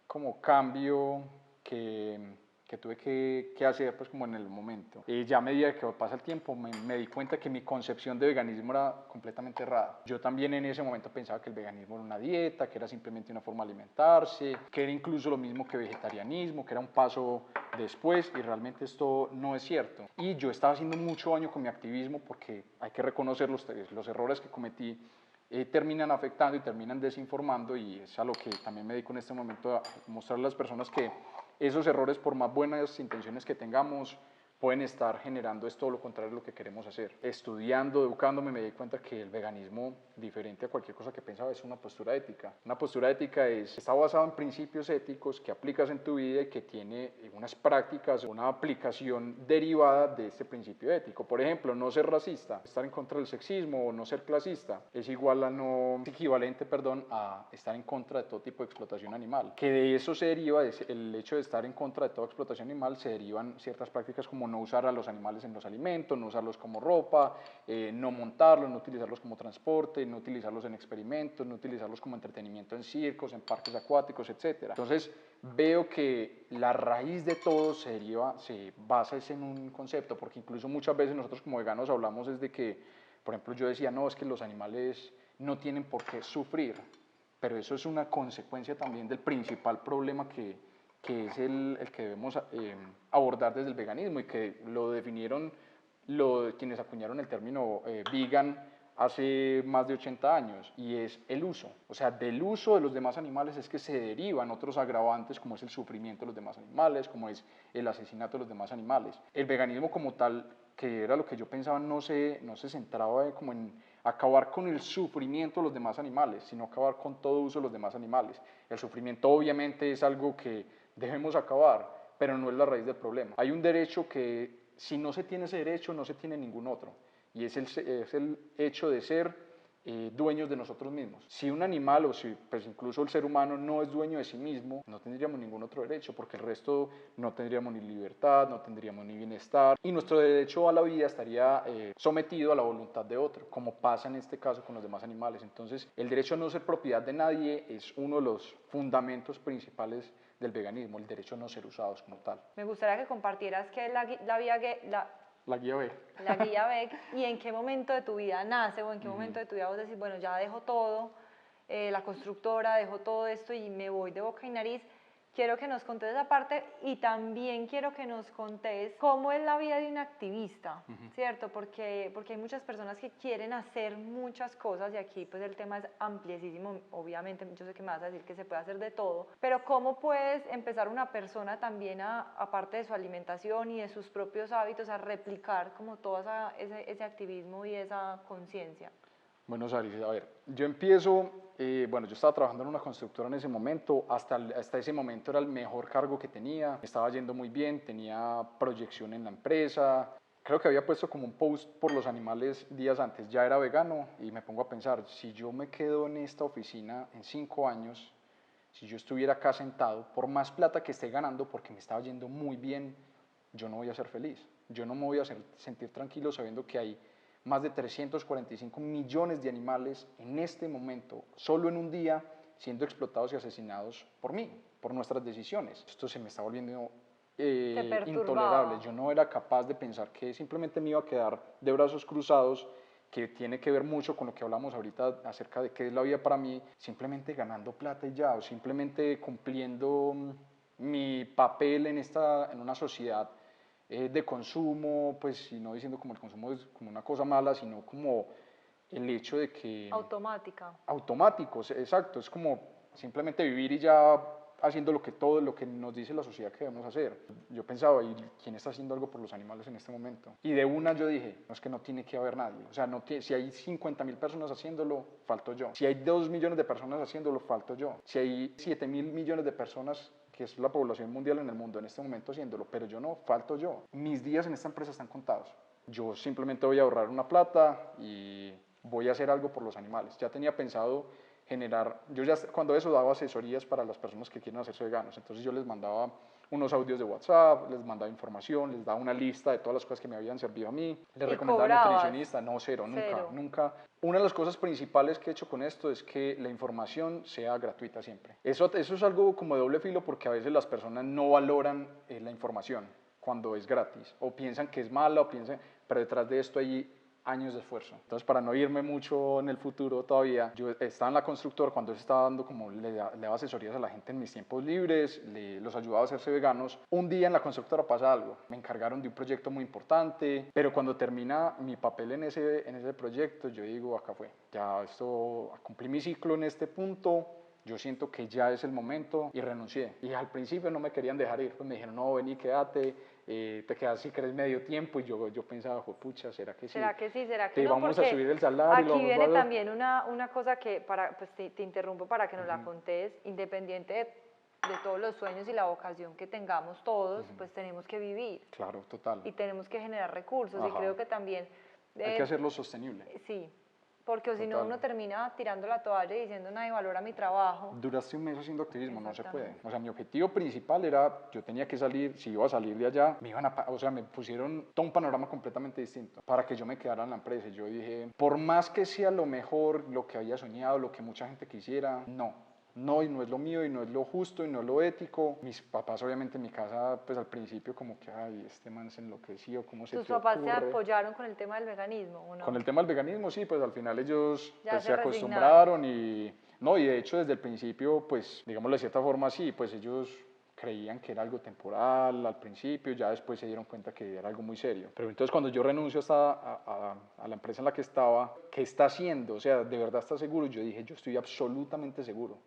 como cambio que tuve que hacer pues como en el momento. Y ya a medida que pasa el tiempo me di cuenta que mi concepción de veganismo era completamente errada. Yo también en ese momento pensaba que el veganismo era una dieta, que era simplemente una forma de alimentarse, que era incluso lo mismo que vegetarianismo, que era un paso después, y realmente esto no es cierto. Y yo estaba haciendo mucho daño con mi activismo porque hay que reconocer los errores que cometí. Terminan afectando y terminan desinformando, y es a lo que también me dedico en este momento, a mostrar a las personas que esos errores, por más buenas intenciones que tengamos, pueden estar generando es todo lo contrario de lo que queremos hacer. Estudiando, educándome, me di cuenta que el veganismo, diferente a cualquier cosa que pensaba, es una postura ética. Una postura ética está basada en principios éticos que aplicas en tu vida y que tiene unas prácticas, una aplicación derivada de este principio ético. Por ejemplo, no ser racista, estar en contra del sexismo o no ser clasista es igual a equivalente, a estar en contra de todo tipo de explotación animal. Que de eso se deriva, el hecho de estar en contra de toda explotación animal, se derivan ciertas prácticas como no usar a los animales en los alimentos, no usarlos como ropa, no montarlos, no utilizarlos como transporte, no utilizarlos en experimentos, no utilizarlos como entretenimiento en circos, en parques acuáticos, etc. Entonces veo que la raíz de todo se basa en un concepto, porque incluso muchas veces nosotros como veganos hablamos desde que, por ejemplo, yo decía, no, es que los animales no tienen por qué sufrir, pero eso es una consecuencia también del principal problema que es el que debemos abordar desde el veganismo, y que lo definieron quienes acuñaron el término vegan hace más de 80 años, y es el uso. O sea, del uso de los demás animales es que se derivan otros agravantes, como es el sufrimiento de los demás animales, como es el asesinato de los demás animales. El veganismo como tal, que era lo que yo pensaba, no se centraba como en acabar con el sufrimiento de los demás animales, sino acabar con todo uso de los demás animales. El sufrimiento obviamente es algo que debemos acabar, pero no es la raíz del problema. Hay un derecho que, si no se tiene ese derecho, no se tiene ningún otro, y es el hecho de ser dueños de nosotros mismos. Si un animal, o si pues incluso el ser humano, no es dueño de sí mismo, no tendríamos ningún otro derecho, porque el resto no tendríamos ni libertad, no tendríamos ni bienestar, y nuestro derecho a la vida estaría sometido a la voluntad de otro, como pasa en este caso con los demás animales. Entonces, el derecho a no ser propiedad de nadie es uno de los fundamentos principales del veganismo, el derecho a no ser usados como tal. Me gustaría que compartieras qué es la guía B. La guía BEC, y en qué momento de tu vida nace, o en qué momento de tu vida vos decís, bueno, ya dejo todo, la constructora, dejo todo esto y me voy de boca y nariz. Quiero que nos contes esa parte, y también quiero que nos contes cómo es la vida de un activista, ¿cierto? Porque hay muchas personas que quieren hacer muchas cosas, y aquí pues el tema es amplísimo. Obviamente yo sé que me vas a decir que se puede hacer de todo, pero ¿cómo puedes empezar una persona también aparte de su alimentación y de sus propios hábitos, a replicar como todo ese activismo y esa conciencia? Bueno, Saris, a ver, yo empiezo, yo estaba trabajando en una constructora en ese momento, hasta ese momento era el mejor cargo que tenía, me estaba yendo muy bien, tenía proyección en la empresa, creo que había puesto como un post por los animales días antes, ya era vegano, y me pongo a pensar, si yo me quedo en esta oficina en 5 años, si yo estuviera acá sentado, por más plata que esté ganando, porque me estaba yendo muy bien, yo no voy a ser feliz, yo no me voy a sentir tranquilo sabiendo que hay más de 345 millones de animales en este momento, solo en un día, siendo explotados y asesinados por mí, por nuestras decisiones. Esto se me está volviendo intolerable. Yo no era capaz de pensar que simplemente me iba a quedar de brazos cruzados, que tiene que ver mucho con lo que hablamos ahorita acerca de qué es la vida para mí, simplemente ganando plata y ya, o simplemente cumpliendo mi papel en una sociedad de consumo, pues, y no diciendo como el consumo es como una cosa mala, sino como el hecho de que... Automáticos, exacto, es como simplemente vivir y ya haciendo todo lo que nos dice la sociedad que debemos hacer. Yo pensaba, ¿y quién está haciendo algo por los animales en este momento? Y de una yo dije, no, es que no tiene que haber nadie, o sea, si hay 50.000 personas haciéndolo, falto yo. Si hay 2 millones de personas haciéndolo, falto yo. Si hay 7.000 millones de personas, que es la población mundial en el mundo en este momento haciéndolo, pero yo no, falto yo. Mis días en esta empresa están contados. Yo simplemente voy a ahorrar una plata y voy a hacer algo por los animales. Ya tenía pensado generar, yo ya cuando eso daba asesorías para las personas que quieren hacerse veganos, entonces yo les mandaba unos audios de WhatsApp, les mandaba información, les daba una lista de todas las cosas que me habían servido a mí, les ¿Y recomendaba cobrabas? nutricionista, no, cero, Cero. nunca. Una de las cosas principales que he hecho con esto es que la información sea gratuita siempre. Eso es algo como de doble filo porque a veces las personas no valoran la información cuando es gratis, o piensan que es mala, pero detrás de esto hay años de esfuerzo. Entonces, para no irme mucho en el futuro todavía, yo estaba en la constructora cuando se estaba dando como, le daba asesorías a la gente en mis tiempos libres, los ayudaba a hacerse veganos. Un día en la constructora pasa algo, me encargaron de un proyecto muy importante, pero cuando termina mi papel en ese proyecto, yo digo, acá fue, ya esto, cumplí mi ciclo en este punto, yo siento que ya es el momento y renuncié. Y al principio no me querían dejar ir, pues me dijeron, no, vení, quédate, te quedas si querés medio tiempo. Y yo pensaba, pucha, ¿será que sí? ¿Será que sí? ¿Será que Te no? vamos a Porque subir el salario. aquí viene a... también una cosa que, pues te interrumpo para que nos la contés, independiente de todos los sueños y la vocación que tengamos todos, pues tenemos que vivir. Claro, total. Y tenemos que generar recursos. Ajá. Y creo que también... hay que hacerlo sostenible. Sí, porque si no uno termina tirando la toalla y diciendo nadie valora mi trabajo. Duraste un mes haciendo activismo, no se puede. O sea, mi objetivo principal era, yo tenía que salir, si iba a salir de allá, me pusieron todo un panorama completamente distinto para que yo me quedara en la empresa. Y yo dije, por más que sea lo mejor, lo que había soñado, lo que mucha gente quisiera, no, y no es lo mío, y no es lo justo, y no es lo ético. Mis papás, obviamente, en mi casa, pues al principio como que, ay, este man se enloqueció, ¿cómo se te ocurre? ¿Tus papás te apoyaron con el tema del veganismo o no? Con el tema del veganismo, sí, pues al final ellos pues, se acostumbraron. acostumbraron y de hecho desde el principio, pues digámoslo de cierta forma, sí, pues ellos creían que era algo temporal al principio, ya después se dieron cuenta que era algo muy serio. Pero entonces cuando yo renuncio a la empresa en la que estaba, ¿qué está haciendo? O sea, ¿de verdad está seguro? Yo dije, yo estoy absolutamente seguro.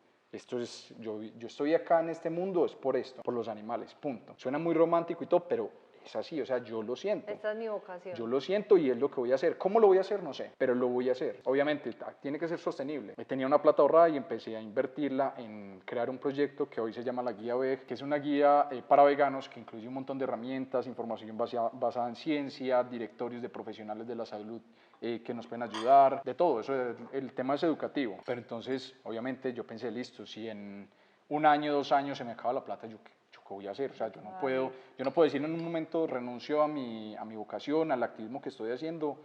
Yo estoy acá en este mundo es por esto, por los animales, punto. Suena muy romántico y todo, pero es así, o sea, yo lo siento. Esta es mi vocación. Yo lo siento y es lo que voy a hacer. ¿Cómo lo voy a hacer? No sé, pero lo voy a hacer. Obviamente, tiene que ser sostenible. Tenía una plata ahorrada y empecé a invertirla en crear un proyecto que hoy se llama la Guía VEG, que es una guía para veganos que incluye un montón de herramientas, información basada en ciencia, directorios de profesionales de la salud que nos pueden ayudar, de todo. Eso, el tema es educativo. Pero entonces, obviamente, yo pensé, listo, si en un año, 2 años se me acaba la plata, ¿yo qué voy a hacer? O sea, yo no puedo decir en un momento renuncio a mi vocación, al activismo que estoy haciendo.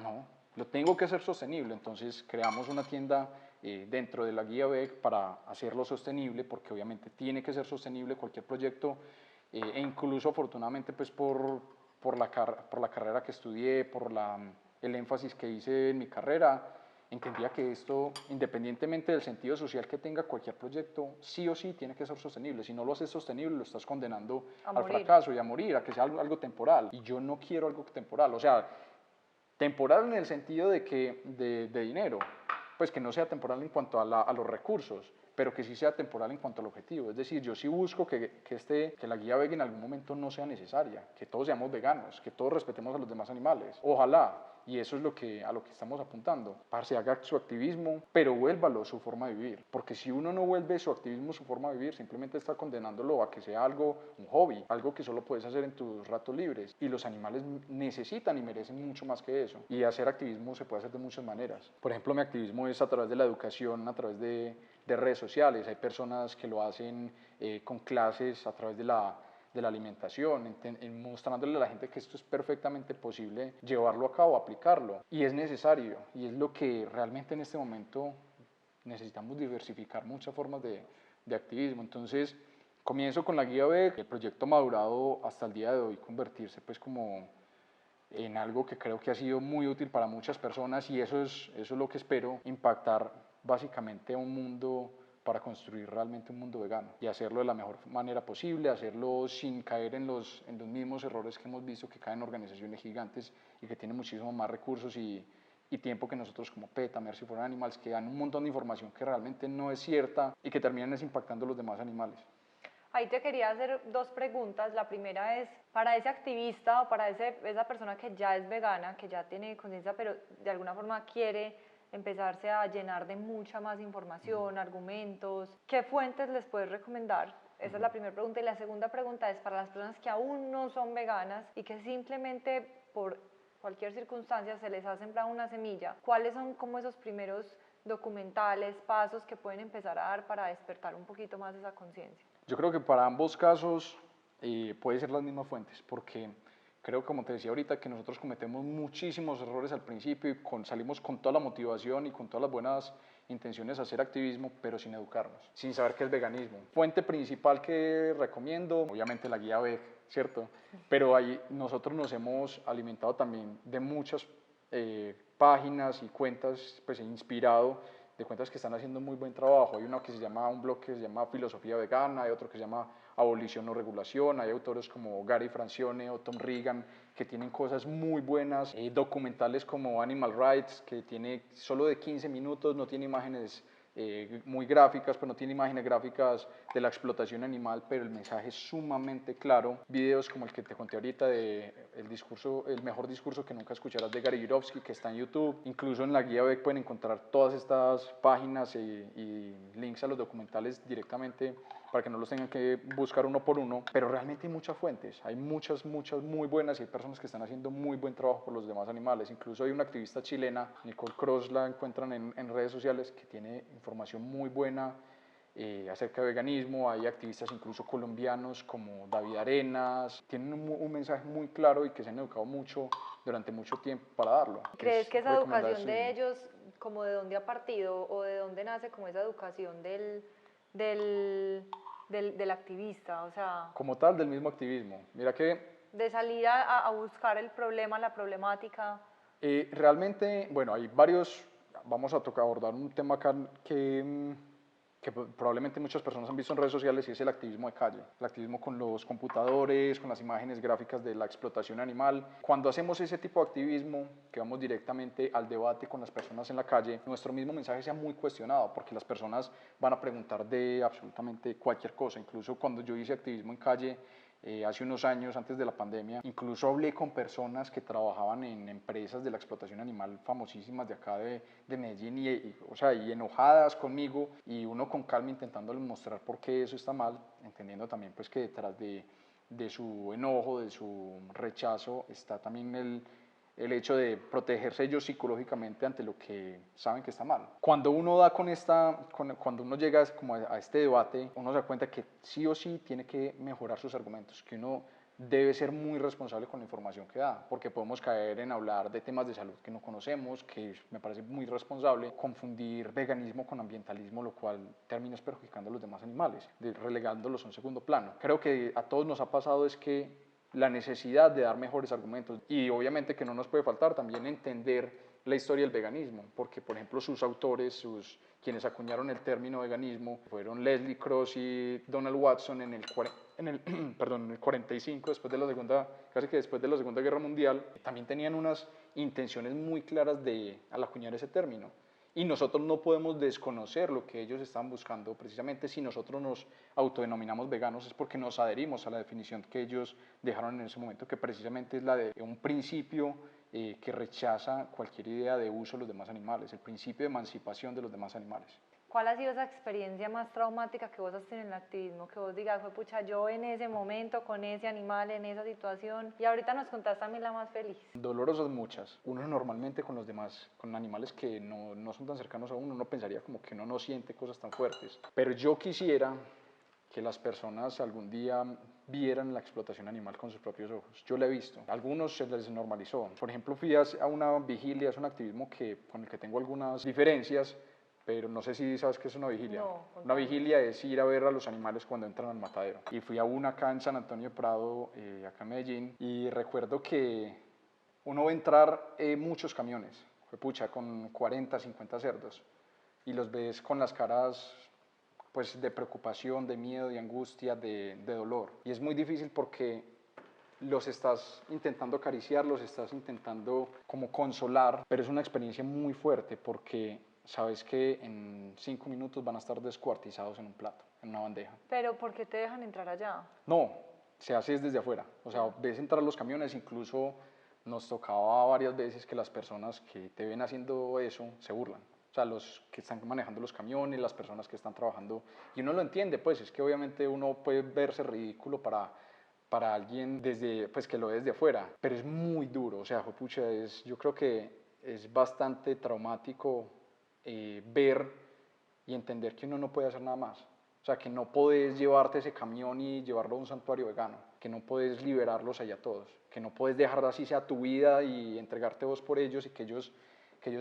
No, lo tengo que hacer sostenible. Entonces creamos una tienda dentro de la guía VEG para hacerlo sostenible, porque obviamente tiene que ser sostenible cualquier proyecto e incluso afortunadamente pues por la carrera que estudié, por el énfasis que hice en mi carrera, entendía que esto, independientemente del sentido social que tenga cualquier proyecto, sí o sí tiene que ser sostenible. Si no lo haces sostenible, lo estás condenando al fracaso y a morir, a que sea algo temporal. Y yo no quiero algo temporal. O sea, temporal en el sentido de que de dinero, pues que no sea temporal en cuanto a los recursos, pero que sí sea temporal en cuanto al objetivo. Es decir, yo sí busco que la guía vega en algún momento no sea necesaria, que todos seamos veganos, que todos respetemos a los demás animales. Ojalá, y eso es a lo que estamos apuntando. Parce, haga su activismo, pero vuélvalo su forma de vivir. Porque si uno no vuelve su activismo su forma de vivir, simplemente está condenándolo a que sea algo, un hobby, algo que solo puedes hacer en tus ratos libres. Y los animales necesitan y merecen mucho más que eso. Y hacer activismo se puede hacer de muchas maneras. Por ejemplo, mi activismo es a través de la educación, a través de redes sociales. Hay personas que lo hacen con clases a través de la alimentación, mostrándole a la gente que esto es perfectamente posible llevarlo a cabo, aplicarlo. Y es necesario, y es lo que realmente en este momento necesitamos diversificar muchas formas de activismo. Entonces, comienzo con la guía VEG, el proyecto ha madurado hasta el día de hoy, convertirse pues como en algo que creo que ha sido muy útil para muchas personas, y eso es lo que espero, impactar básicamente a un mundo para construir realmente un mundo vegano y hacerlo de la mejor manera posible, hacerlo sin caer en los mismos errores que hemos visto que caen organizaciones gigantes y que tienen muchísimo más recursos y tiempo que nosotros como PETA, Mercy for Animals, que dan un montón de información que realmente no es cierta y que terminan impactando a los demás animales. Ahí te quería hacer dos preguntas. La primera es, para ese activista o para esa persona que ya es vegana, que ya tiene conciencia, pero de alguna forma quiere empezarse a llenar de mucha más información, argumentos, ¿qué fuentes les puedes recomendar? Esa es la primera pregunta. Y la segunda pregunta es para las personas que aún no son veganas y que simplemente por cualquier circunstancia se les ha sembrado una semilla. ¿Cuáles son como esos primeros documentales, pasos que pueden empezar a dar para despertar un poquito más esa conciencia? Yo creo que para ambos casos puede ser las mismas fuentes, porque creo, como te decía ahorita, que nosotros cometemos muchísimos errores al principio y salimos con toda la motivación y con todas las buenas intenciones a hacer activismo, pero sin educarnos, sin saber qué es veganismo. Fuente principal que recomiendo, obviamente la guía VEG, ¿cierto? Pero ahí nosotros nos hemos alimentado también de muchas páginas y cuentas, pues inspirado de cuentas que están haciendo muy buen trabajo. Hay un blog que se llama Filosofía Vegana, hay otro que se llama Abolición o Regulación, hay autores como Gary Francione o Tom Regan que tienen cosas muy buenas, documentales como Animal Rights, que tiene solo de 15 minutos, no tiene imágenes muy gráficas, pues no tiene imágenes gráficas de la explotación animal, pero el mensaje es sumamente claro. Videos como el que te conté ahorita de el mejor discurso que nunca escucharás de Gary Yourofsky, que está en YouTube. Incluso en la guía BEC pueden encontrar todas estas páginas y links a los documentales directamente para que no los tengan que buscar uno por uno, pero realmente hay muchas fuentes, hay muchas muy buenas y hay personas que están haciendo muy buen trabajo por los demás animales. Incluso hay una activista chilena, Nicole Cross, la encuentran en redes sociales, que tiene información muy buena acerca de veganismo. Hay activistas incluso colombianos como David Arenas, tienen un mensaje muy claro y que se han educado mucho durante mucho tiempo para darlo. ¿Crees que esa educación de ellos, como de dónde ha partido o de dónde nace como esa educación del activista? O sea, como tal, del mismo activismo. Mira que de salir a buscar el problema, la problemática. Realmente, bueno, hay varios, vamos a abordar un tema acá que probablemente muchas personas han visto en redes sociales, y es el activismo de calle, el activismo con los computadores, con las imágenes gráficas de la explotación animal. Cuando hacemos ese tipo de activismo, que vamos directamente al debate con las personas en la calle, nuestro mismo mensaje sea muy cuestionado, porque las personas van a preguntar de absolutamente cualquier cosa. Incluso cuando yo hice activismo en calle, hace unos años, antes de la pandemia, incluso hablé con personas que trabajaban en empresas de la explotación animal famosísimas de acá de Medellín o sea, y enojadas conmigo, y uno con calma intentándoles mostrar por qué eso está mal, entendiendo también pues que detrás de su enojo, de su rechazo, está también el hecho de protegerse ellos psicológicamente ante lo que saben que está mal. Cuando uno da cuando uno llega como a este debate, uno se da cuenta que sí o sí tiene que mejorar sus argumentos, que uno debe ser muy responsable con la información que da, porque podemos caer en hablar de temas de salud que no conocemos, que me parece muy irresponsable, confundir veganismo con ambientalismo, lo cual termina perjudicando a los demás animales, relegándolos a un segundo plano. Creo que a todos nos ha pasado es que la necesidad de dar mejores argumentos, y obviamente que no nos puede faltar también entender la historia del veganismo, porque por ejemplo sus autores, quienes acuñaron el término veganismo, fueron Leslie Cross y Donald Watson perdón, en el 45, casi que después de la Segunda Guerra Mundial. También tenían unas intenciones muy claras al acuñar ese término. Y nosotros no podemos desconocer lo que ellos están buscando. Precisamente si nosotros nos autodenominamos veganos es porque nos adherimos a la definición que ellos dejaron en ese momento, que precisamente es la de un principio que rechaza cualquier idea de uso de los demás animales, el principio de emancipación de los demás animales. ¿Cuál ha sido esa experiencia más traumática que vos has tenido en el activismo? Que vos digas, fue pucha, yo en ese momento, con ese animal, en esa situación, y ahorita nos contás también la más feliz. Dolorosas muchas. Uno normalmente con los demás, con animales que no son tan cercanos a uno pensaría como que uno no siente cosas tan fuertes. Pero yo quisiera que las personas algún día vieran la explotación animal con sus propios ojos. Yo la he visto. A algunos se les normalizó. Por ejemplo, fui a una vigilia, es un activismo con el que tengo algunas diferencias, pero no sé si sabes qué es una vigilia. No, una vigilia es ir a ver a los animales cuando entran al matadero. Y fui a una acá en San Antonio de Prado, acá en Medellín, y recuerdo que uno ve entrar muchos camiones, pucha, con 40, 50 cerdos, y los ves con las caras pues de preocupación, de miedo, de angustia, de dolor. Y es muy difícil porque los estás intentando acariciar, los estás intentando como consolar, pero es una experiencia muy fuerte porque sabes que en 5 minutos van a estar descuartizados en un plato, en una bandeja. ¿Pero por qué te dejan entrar allá? No, se hace desde afuera. O sea, ves entrar los camiones, incluso nos tocaba varias veces que las personas que te ven haciendo eso se burlan. O sea, los que están manejando los camiones, las personas que están trabajando, y uno lo entiende, pues es que obviamente uno puede verse ridículo para alguien pues, que lo ve desde afuera, pero es muy duro. O sea, pucha, yo creo que es bastante traumático ver y entender que uno no puede hacer nada más. O sea, que no podés llevarte ese camión y llevarlo a un santuario vegano, que no podés liberarlos allá todos, que no podés dejar así sea tu vida y entregarte vos por ellos y que ellos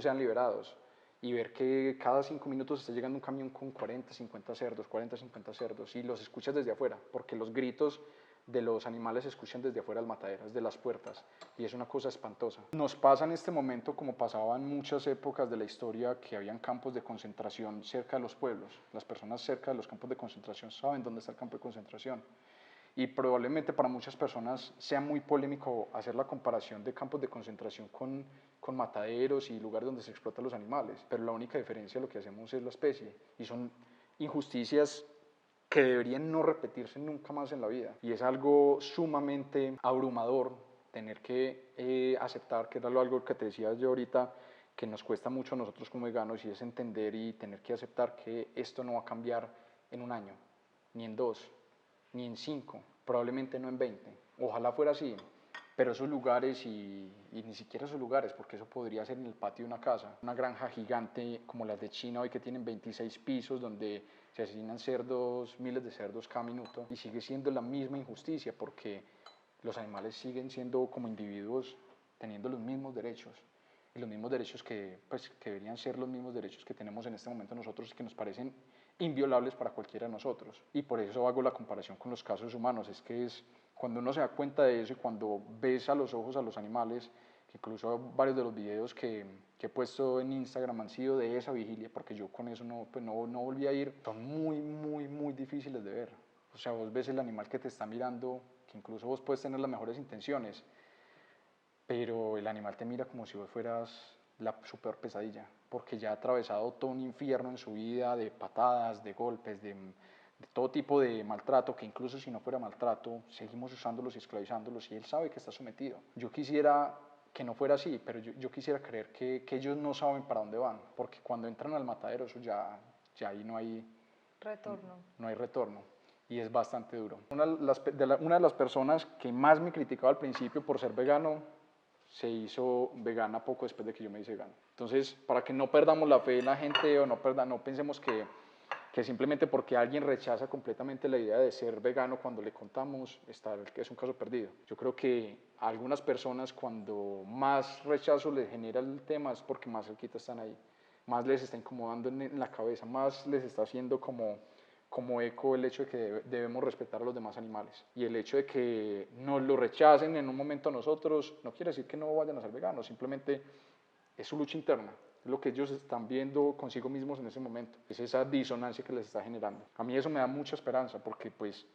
sean liberados. Y ver que cada 5 minutos está llegando un camión con 40, 50 cerdos, 40, 50 cerdos, y los escuchas desde afuera, porque los gritos de los animales se escuchan desde afuera del matadero, desde las puertas, y es una cosa espantosa. Nos pasa en este momento como pasaba en muchas épocas de la historia, que habían campos de concentración cerca de los pueblos. Las personas cerca de los campos de concentración saben dónde está el campo de concentración. Y probablemente para muchas personas sea muy polémico hacer la comparación de campos de concentración con mataderos y lugares donde se explotan los animales, pero la única diferencia lo que hacemos es la especie, y son injusticias que deberían no repetirse nunca más en la vida. Y es algo sumamente abrumador tener que aceptar, que era algo que te decía yo ahorita, que nos cuesta mucho a nosotros como veganos, y es entender y tener que aceptar que esto no va a cambiar en un año, ni en 2, ni en 5, probablemente no en 20. Ojalá fuera así, pero esos lugares y ni siquiera esos lugares, porque eso podría ser en el patio de una casa, una granja gigante como las de China hoy, que tienen 26 pisos, donde se asesinan cerdos, miles de cerdos cada minuto, y sigue siendo la misma injusticia, porque los animales siguen siendo como individuos teniendo los mismos derechos, y los mismos derechos que deberían ser los mismos derechos que tenemos en este momento nosotros, y que nos parecen inviolables para cualquiera de nosotros. Y por eso hago la comparación con los casos humanos, es que es cuando uno se da cuenta de eso y cuando ves a los ojos a los animales, que incluso varios de los videos que he puesto en Instagram han sido de esa vigilia, porque yo con eso no volví a ir, son muy difíciles de ver. O sea, vos ves el animal que te está mirando, que incluso vos puedes tener las mejores intenciones, pero el animal te mira como si vos fueras su peor pesadilla, porque ya ha atravesado todo un infierno en su vida, de patadas, de golpes, de todo tipo de maltrato, que incluso si no fuera maltrato, seguimos usándolos y esclavizándolos, y él sabe que está sometido. Yo quisiera que no fuera así, pero yo quisiera creer que ellos no saben para dónde van, porque cuando entran al matadero, eso ya ahí no hay retorno. No hay retorno. Y es bastante duro. Una de las personas que más me criticaba al principio por ser vegano, se hizo vegana poco después de que yo me hice vegano. Entonces, para que no perdamos la fe en la gente, o no pensemos que simplemente porque alguien rechaza completamente la idea de ser vegano, cuando le contamos, que es un caso perdido. Yo creo que a algunas personas, cuando más rechazo les genera el tema, es porque más cerquita están ahí, más les está incomodando en la cabeza, más les está haciendo como eco el hecho de que debemos respetar a los demás animales. Y el hecho de que nos lo rechacen en un momento a nosotros no quiere decir que no vayan a ser veganos, simplemente es su lucha interna, es lo que ellos están viendo consigo mismos en ese momento, es esa disonancia que les está generando. A mí eso me da mucha esperanza, porque pues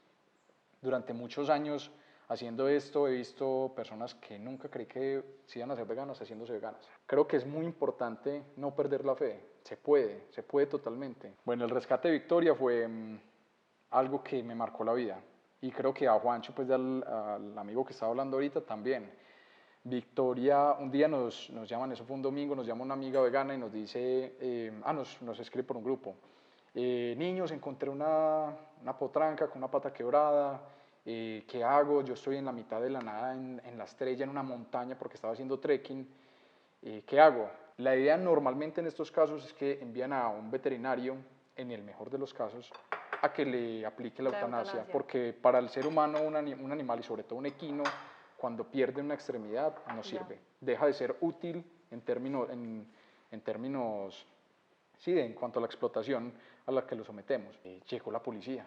durante muchos años haciendo esto he visto personas que nunca creí que se iban a ser veganas haciéndose veganas. Creo que es muy importante no perder la fe, se puede totalmente. Bueno, el rescate de Victoria fue algo que me marcó la vida, y creo que a Juancho, pues al amigo que estaba hablando ahorita, también. Victoria, un día nos llaman, eso fue un domingo, nos llama una amiga vegana y nos dice, nos escribe por un grupo, niños, encontré una potranca con una pata quebrada, ¿qué hago? Yo estoy en la mitad de la nada, en la estrella, en una montaña, porque estaba haciendo trekking, ¿qué hago? La idea normalmente en estos casos es que envían a un veterinario, en el mejor de los casos, a que le aplique la eutanasia, porque para el ser humano un animal, y sobre todo un equino, cuando pierde una extremidad no sirve, deja de ser útil en términos, sí, en cuanto a la explotación a la que lo sometemos. Llegó la policía,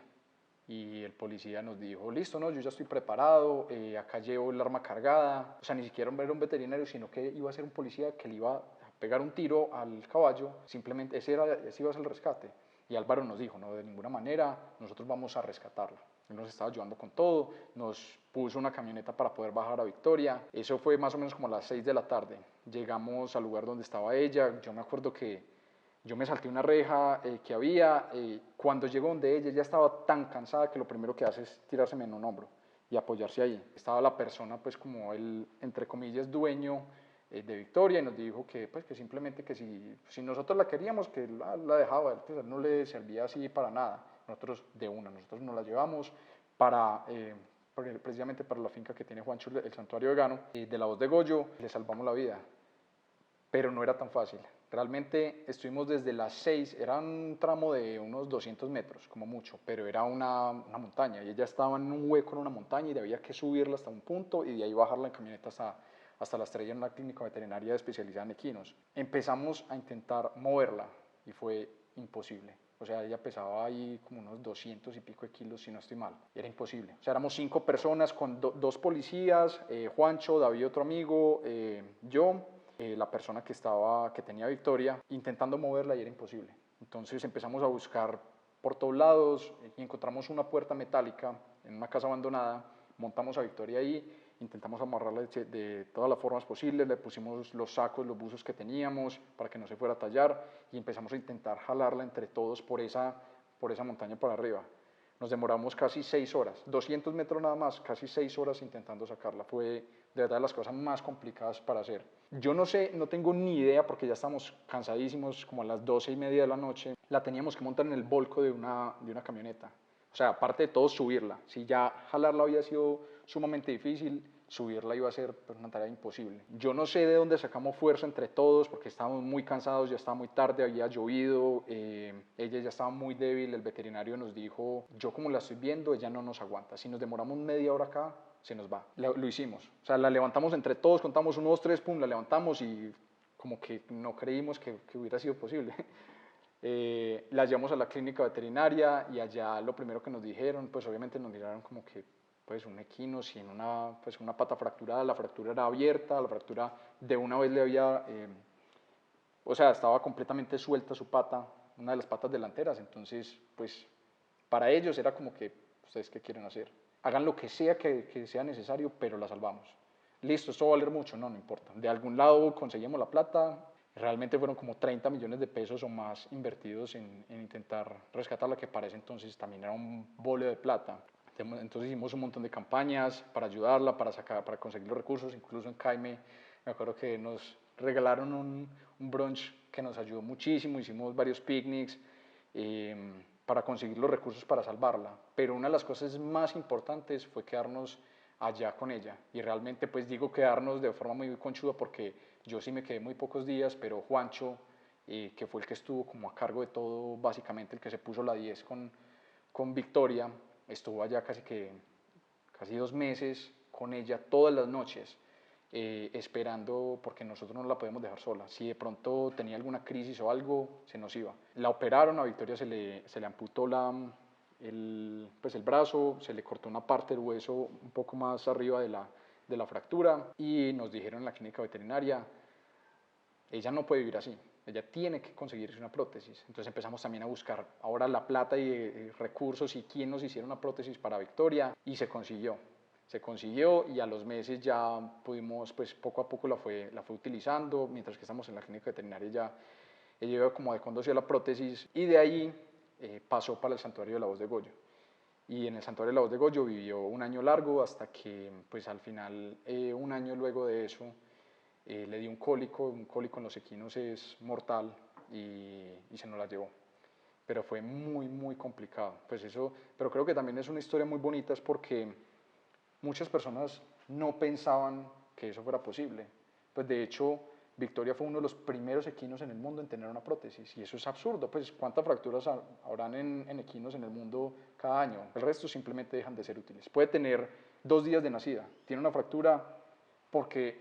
y el policía nos dijo, listo, no, yo ya estoy preparado, acá llevo el arma cargada. O sea, ni siquiera era un veterinario, sino que iba a ser un policía que le iba a pegar un tiro al caballo, simplemente ese iba a ser el rescate. Y Álvaro nos dijo, no, de ninguna manera, nosotros vamos a rescatarla. Él nos estaba ayudando con todo, nos puso una camioneta para poder bajar a Victoria. Eso fue más o menos como a las 6 de la tarde. Llegamos al lugar donde estaba ella. Yo me acuerdo que yo me salté una reja que había. Cuando llegó donde ella estaba tan cansada que lo primero que hace es tirárseme en un hombro y apoyarse ahí. Estaba la persona, pues como el, entre comillas, dueño de Victoria, y nos dijo que, pues, que simplemente que si nosotros la queríamos, que la dejaba, pues, él no le servía así para nada. Nosotros nos la llevamos para, precisamente para la finca que tiene Juancho, el santuario vegano. De la voz de Goyo le salvamos la vida. pero no era tan fácil. Realmente estuvimos desde las 6, era un tramo de unos 200 metros, como mucho, pero era una montaña y ella estaba en un hueco en una montaña y había que subirla hasta un punto y de ahí bajarla en camioneta hasta la Estrella en una clínica veterinaria especializada en equinos. Empezamos a intentar moverla y fue imposible. O sea, ella pesaba ahí como unos 200 y pico de kilos, si no estoy mal. Era imposible. O sea, éramos 5 personas con dos policías, Juancho, David, otro amigo, yo, la persona que tenía Victoria, intentando moverla y era imposible. Entonces empezamos a buscar por todos lados y encontramos una puerta metálica en una casa abandonada, montamos a Victoria ahí, intentamos amarrarla de todas las formas posibles, le pusimos los sacos, los buzos que teníamos para que no se fuera a tallar y empezamos a intentar jalarla entre todos por esa montaña para arriba. Nos demoramos casi 6 horas, 200 metros nada más, casi 6 horas intentando sacarla. Fue de verdad las cosas más complicadas para hacer. Yo no sé, no tengo ni idea porque ya estamos cansadísimos, como a las 12:30 de la noche. La teníamos que montar en el volco de una camioneta. O sea, aparte de todo, subirla. Si ya jalarla había sido sumamente difícil, subirla iba a ser una tarea imposible. Yo no sé de dónde sacamos fuerza entre todos, porque estábamos muy cansados, ya estaba muy tarde, había llovido, ella ya estaba muy débil, el veterinario nos dijo, yo como la estoy viendo, ella no nos aguanta, si nos demoramos media hora acá, se nos va. Lo hicimos, o sea, la levantamos entre todos, contamos 1, 2, 3, pum, la levantamos y como que no creímos que hubiera sido posible. La llevamos a la clínica veterinaria y allá lo primero que nos dijeron, pues obviamente nos miraron como que pues un equino sin una pata fracturada, la fractura era abierta, la fractura de una vez le había, o sea, estaba completamente suelta su pata, una de las patas delanteras, entonces pues para ellos era como que, ¿ustedes qué quieren hacer? Hagan lo que sea que sea necesario, pero la salvamos. Listo, esto va a valer mucho, no importa. De algún lado conseguimos la plata, realmente fueron como 30 millones de pesos o más invertidos en intentar rescatarla, que para ese entonces también era un boleo de plata. Entonces hicimos un montón de campañas para ayudarla, para conseguir los recursos, incluso en Caime, me acuerdo que nos regalaron un brunch que nos ayudó muchísimo, hicimos varios picnics para conseguir los recursos para salvarla, pero una de las cosas más importantes fue quedarnos allá con ella, y realmente pues digo quedarnos de forma muy conchuda porque yo sí me quedé muy pocos días, pero Juancho, que fue el que estuvo como a cargo de todo, básicamente el que se puso la 10 con Victoria, estuvo allá casi 2 meses con ella todas las noches, esperando, porque nosotros no la podemos dejar sola. Si de pronto tenía alguna crisis o algo, se nos iba. La operaron, a Victoria se le amputó el brazo, se le cortó una parte del hueso un poco más arriba de la fractura y nos dijeron en la clínica veterinaria, ella no puede vivir así, ella tiene que conseguirse una prótesis. Entonces empezamos también a buscar ahora la plata y recursos y quién nos hiciera una prótesis para Victoria y se consiguió. Se consiguió y a los meses ya pudimos, pues poco a poco la fue utilizando, mientras que estamos en la clínica veterinaria ya ella iba como adecuándose a la prótesis y de ahí pasó para el Santuario de la Voz de Goyo. Y en el Santuario de la Voz de Goyo vivió un año largo hasta que pues al final, un año luego de eso, le dio un cólico en los equinos es mortal y se nos la llevó. Pero fue muy, muy complicado. Pues eso, pero creo que también es una historia muy bonita, es porque muchas personas no pensaban que eso fuera posible. Pues de hecho, Victoria fue uno de los primeros equinos en el mundo en tener una prótesis y eso es absurdo, pues cuántas fracturas habrán en equinos en el mundo cada año, el resto simplemente dejan de ser útiles. Puede tener 2 días de nacida, tiene una fractura porque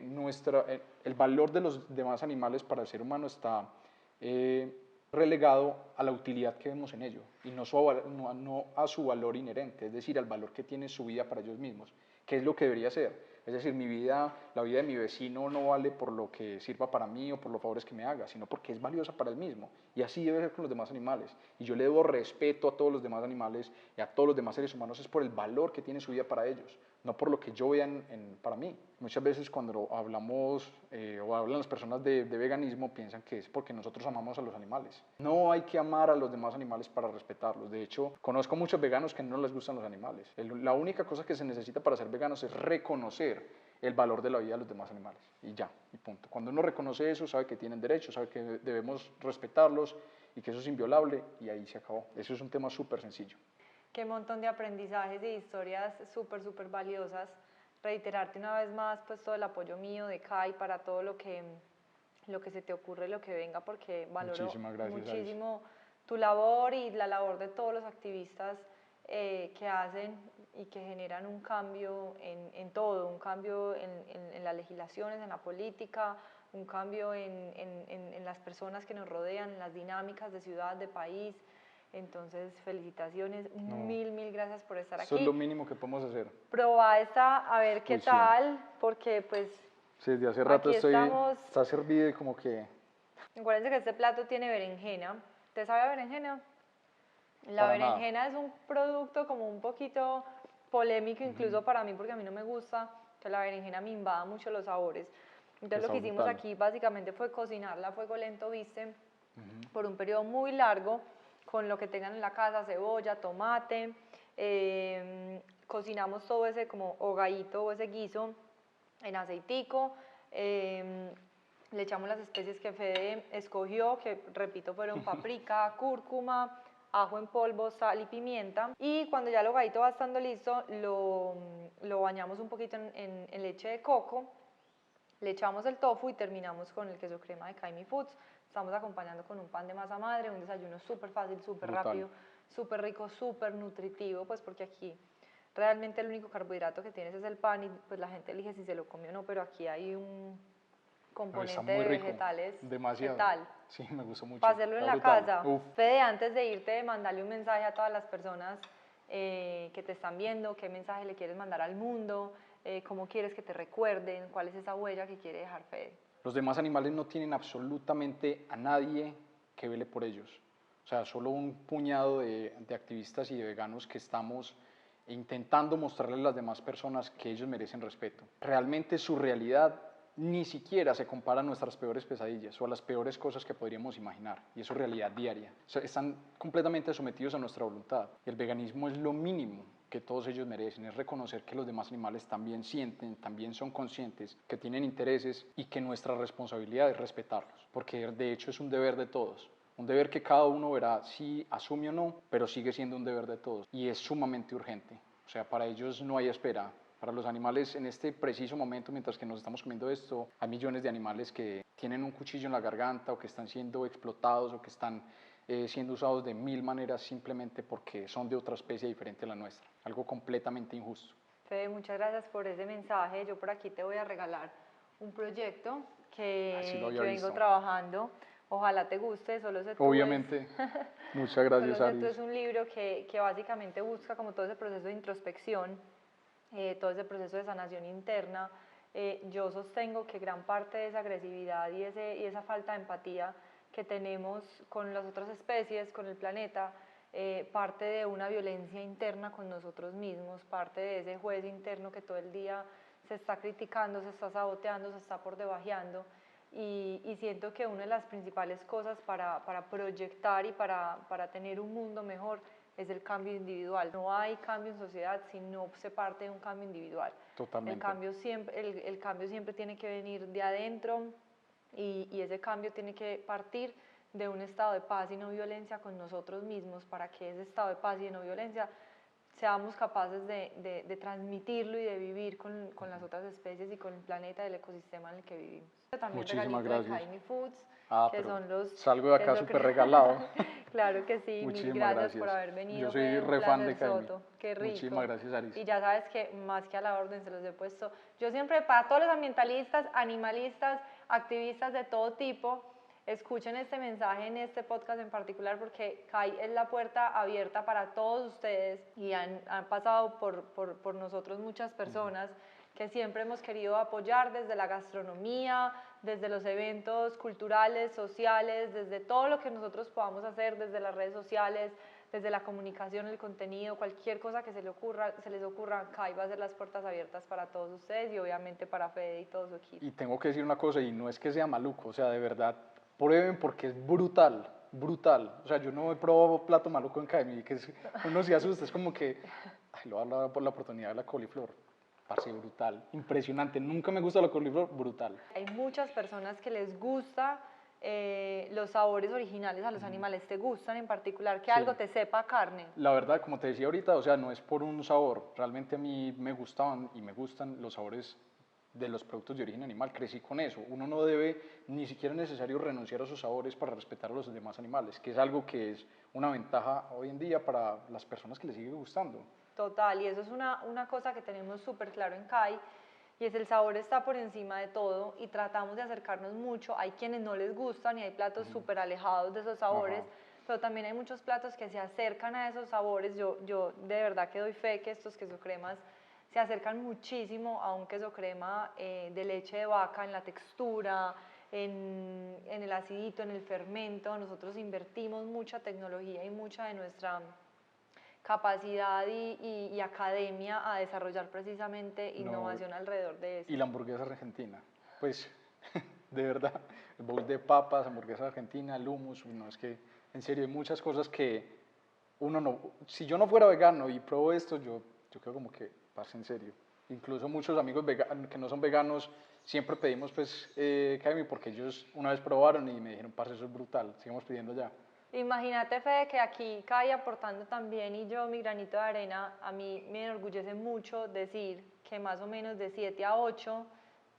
el valor de los demás animales para el ser humano está relegado a la utilidad que vemos en ello y no a su valor inherente, es decir, al valor que tiene su vida para ellos mismos, que es lo que debería ser. Es decir, la vida de mi vecino no vale por lo que sirva para mí o por los favores que me haga, sino porque es valiosa para él mismo. Y así debe ser con los demás animales. Y yo le debo respeto a todos los demás animales y a todos los demás seres humanos es por el valor que tiene su vida para ellos, no por lo que yo vea para mí. Muchas veces cuando hablamos o hablan las personas de veganismo piensan que es porque nosotros amamos a los animales. No hay que amar a los demás animales para respetarlos. De hecho, conozco muchos veganos que no les gustan los animales. La única cosa que se necesita para ser veganos es reconocer el valor de la vida de los demás animales y ya, y punto. Cuando uno reconoce eso, sabe que tienen derechos, sabe que debemos respetarlos y que eso es inviolable y ahí se acabó. Eso es un tema súper sencillo. Qué montón de aprendizajes y historias súper, súper valiosas. Reiterarte una vez más pues todo el apoyo mío de CAI para todo lo que lo que se te ocurre, lo que venga, porque valoro Muchísimas gracias, muchísimo tu labor y la labor de todos los activistas que hacen y que generan un cambio en todo, un cambio en las legislaciones, en la política, un cambio en las personas que nos rodean, en las dinámicas de ciudad, de país. Entonces, felicitaciones, mil gracias por estar Eso aquí. es lo mínimo que podemos hacer. Probá esta, a ver qué Uy, sí. tal, porque pues Sí, desde hace rato aquí estamos. está servido y como que... Acuérdense que este plato tiene berenjena. ¿Te sabe a berenjena? La Para nada. berenjena es un producto como un poquito polémico, incluso para mí, porque a mí no me gusta que la berenjena me invada mucho los sabores. Entonces lo que hicimos brutal. aquí básicamente fue cocinarla a fuego lento, viste, por un periodo muy largo, con lo que tengan en la casa, cebolla, tomate. Cocinamos todo ese como hogadito o ese guiso en aceitico. Le echamos las especies que Fede escogió, que repito fueron paprika, cúrcuma, ajo en polvo, sal y pimienta. Y cuando ya el hogadito va estando listo, lo bañamos un poquito en leche de coco, le echamos el tofu y terminamos con el queso crema de Kaimi Foods. Estamos acompañando con un pan de masa madre, un desayuno súper fácil, súper rápido, súper rico, súper nutritivo, pues porque aquí realmente el único carbohidrato que tienes es el pan y pues la gente elige si se lo come o no, pero aquí hay un componente de vegetales. Demasiado. ¿Qué tal? Sí, me gustó mucho. Para hacerlo en la brutal. casa. Uf. Fede, antes de irte, mandarle un mensaje a todas las personas que te están viendo, qué mensaje le quieres mandar al mundo, cómo quieres que te recuerden, cuál es esa huella que quiere dejar Fede. Los demás animales no tienen absolutamente a nadie que vele por ellos. O sea, solo un puñado de activistas y de veganos que estamos intentando mostrarles a las demás personas que ellos merecen respeto. Realmente su realidad ni siquiera se compara a nuestras peores pesadillas o a las peores cosas que podríamos imaginar, y eso es realidad diaria. O sea, están completamente sometidos a nuestra voluntad. Y el veganismo es lo mínimo que todos ellos merecen, es reconocer que los demás animales también sienten, también son conscientes, que tienen intereses y que nuestra responsabilidad es respetarlos, porque de hecho es un deber de todos. Un deber que cada uno verá si asume o no, pero sigue siendo un deber de todos y es sumamente urgente. O sea, para ellos no hay espera. Para los animales, en este preciso momento, mientras que nos estamos comiendo esto, hay millones de animales que tienen un cuchillo en la garganta o que están siendo explotados o que están siendo usados de mil maneras simplemente porque son de otra especie diferente a la nuestra. Algo completamente injusto. Fede, muchas gracias por ese mensaje. Yo por aquí te voy a regalar un proyecto que vengo trabajando. Ojalá te guste, solo sé tú. Obviamente. Muchas gracias, Solo sé Aris. tú es un libro que básicamente busca como todo ese proceso de introspección, todo ese proceso de sanación interna. Yo sostengo que gran parte de esa agresividad y esa falta de empatía que tenemos con las otras especies, con el planeta, parte de una violencia interna con nosotros mismos, parte de ese juez interno que todo el día se está criticando, se está saboteando, se está por debajeando. Y siento que una de las principales cosas para proyectar y para tener un mundo mejor es el cambio individual. No hay cambio en sociedad si no se parte de un cambio individual. Totalmente. El cambio siempre tiene que venir de adentro y ese cambio tiene que partir de un estado de paz y no violencia con nosotros mismos para que ese estado de paz y de no violencia seamos capaces de transmitirlo y de vivir con las otras especies y con el planeta y el ecosistema en el que vivimos. También muchísimas regalito gracias. De Kaimi Foods, que son los... Salgo de acá súper regalado. Claro que sí, mil gracias por haber venido. Yo soy re fan de Kaimi. Qué rico. Muchísimas gracias, Aris. Y ya sabes que más que a la orden se los he puesto. Yo siempre, para todos los ambientalistas, animalistas, activistas de todo tipo, escuchen este mensaje en este podcast en particular porque CAI es la puerta abierta para todos ustedes y han pasado por nosotros muchas personas que siempre hemos querido apoyar desde la gastronomía, desde los eventos culturales, sociales, desde todo lo que nosotros podamos hacer, desde las redes sociales, desde la comunicación, el contenido, cualquier cosa que se les ocurra, CAI va a ser las puertas abiertas para todos ustedes y obviamente para Fede y todo su equipo. Y tengo que decir una cosa, y no es que sea maluco, o sea, de verdad, prueben porque es brutal, brutal. O sea, yo no he probado plato maluco en Kaimi, que uno se asusta, es como que, ay, lo voy a dar por la oportunidad de la coliflor. Parce, brutal, impresionante, nunca me gusta la coliflor, brutal. Hay muchas personas que les gusta los sabores originales a los animales. ¿Te gustan en particular? Que algo te sepa a carne. La verdad, como te decía ahorita, o sea, no es por un sabor, realmente a mí me gustaban y me gustan los sabores de los productos de origen animal, crecí con eso. Uno no debe, ni siquiera es necesario renunciar a sus sabores para respetar a los demás animales, que es algo que es una ventaja hoy en día para las personas que les sigue gustando. Total, y eso es una cosa que tenemos súper claro en CAI, y es el sabor está por encima de todo y tratamos de acercarnos mucho. Hay quienes no les gustan y hay platos súper alejados de esos sabores, Ajá. pero también hay muchos platos que se acercan a esos sabores. Yo de verdad que doy fe que estos queso cremas se acercan muchísimo a un queso crema de leche de vaca en la textura, en el acidito, en el fermento. Nosotros invertimos mucha tecnología y mucha de nuestra capacidad y academia a desarrollar precisamente innovación alrededor de eso. Y la hamburguesa argentina, pues de verdad, el bowl de papas, hamburguesa argentina, el hummus, no, es que en serio hay muchas cosas que uno no, si yo no fuera vegano y pruebo esto, yo creo como que pasa en serio. Incluso muchos amigos que no son veganos, siempre pedimos pues Academy porque ellos una vez probaron y me dijeron, parce, eso es brutal, sigamos pidiendo ya. Imagínate, Fede, que aquí CAI aportando también y yo mi granito de arena. A mí me enorgullece mucho decir que más o menos de 7 a 8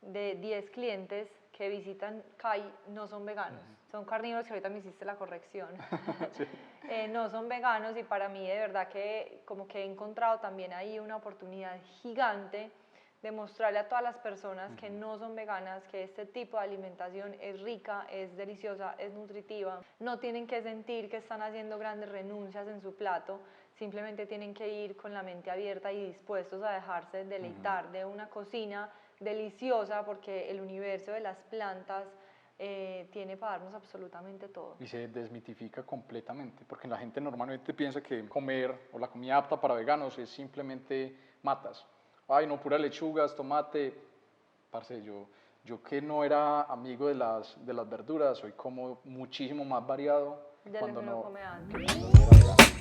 de 10 clientes que visitan CAI no son veganos, son carnívoros, que ahorita me hiciste la corrección. Sí. No son veganos, y para mí de verdad que como que he encontrado también ahí una oportunidad gigante de mostrarle a todas las personas que no son veganas que este tipo de alimentación es rica, es deliciosa, es nutritiva. No tienen que sentir que están haciendo grandes renuncias en su plato, simplemente tienen que ir con la mente abierta y dispuestos a dejarse deleitar de una cocina deliciosa, porque el universo de las plantas tiene para darnos absolutamente todo. Y se desmitifica completamente, porque la gente normalmente piensa que comer o la comida apta para veganos es simplemente matas. Ay, no, pura lechugas, tomate. Parce, yo que no era amigo de las verduras, hoy como muchísimo más variado De lo cuando que no, uno come antes. que cuando no era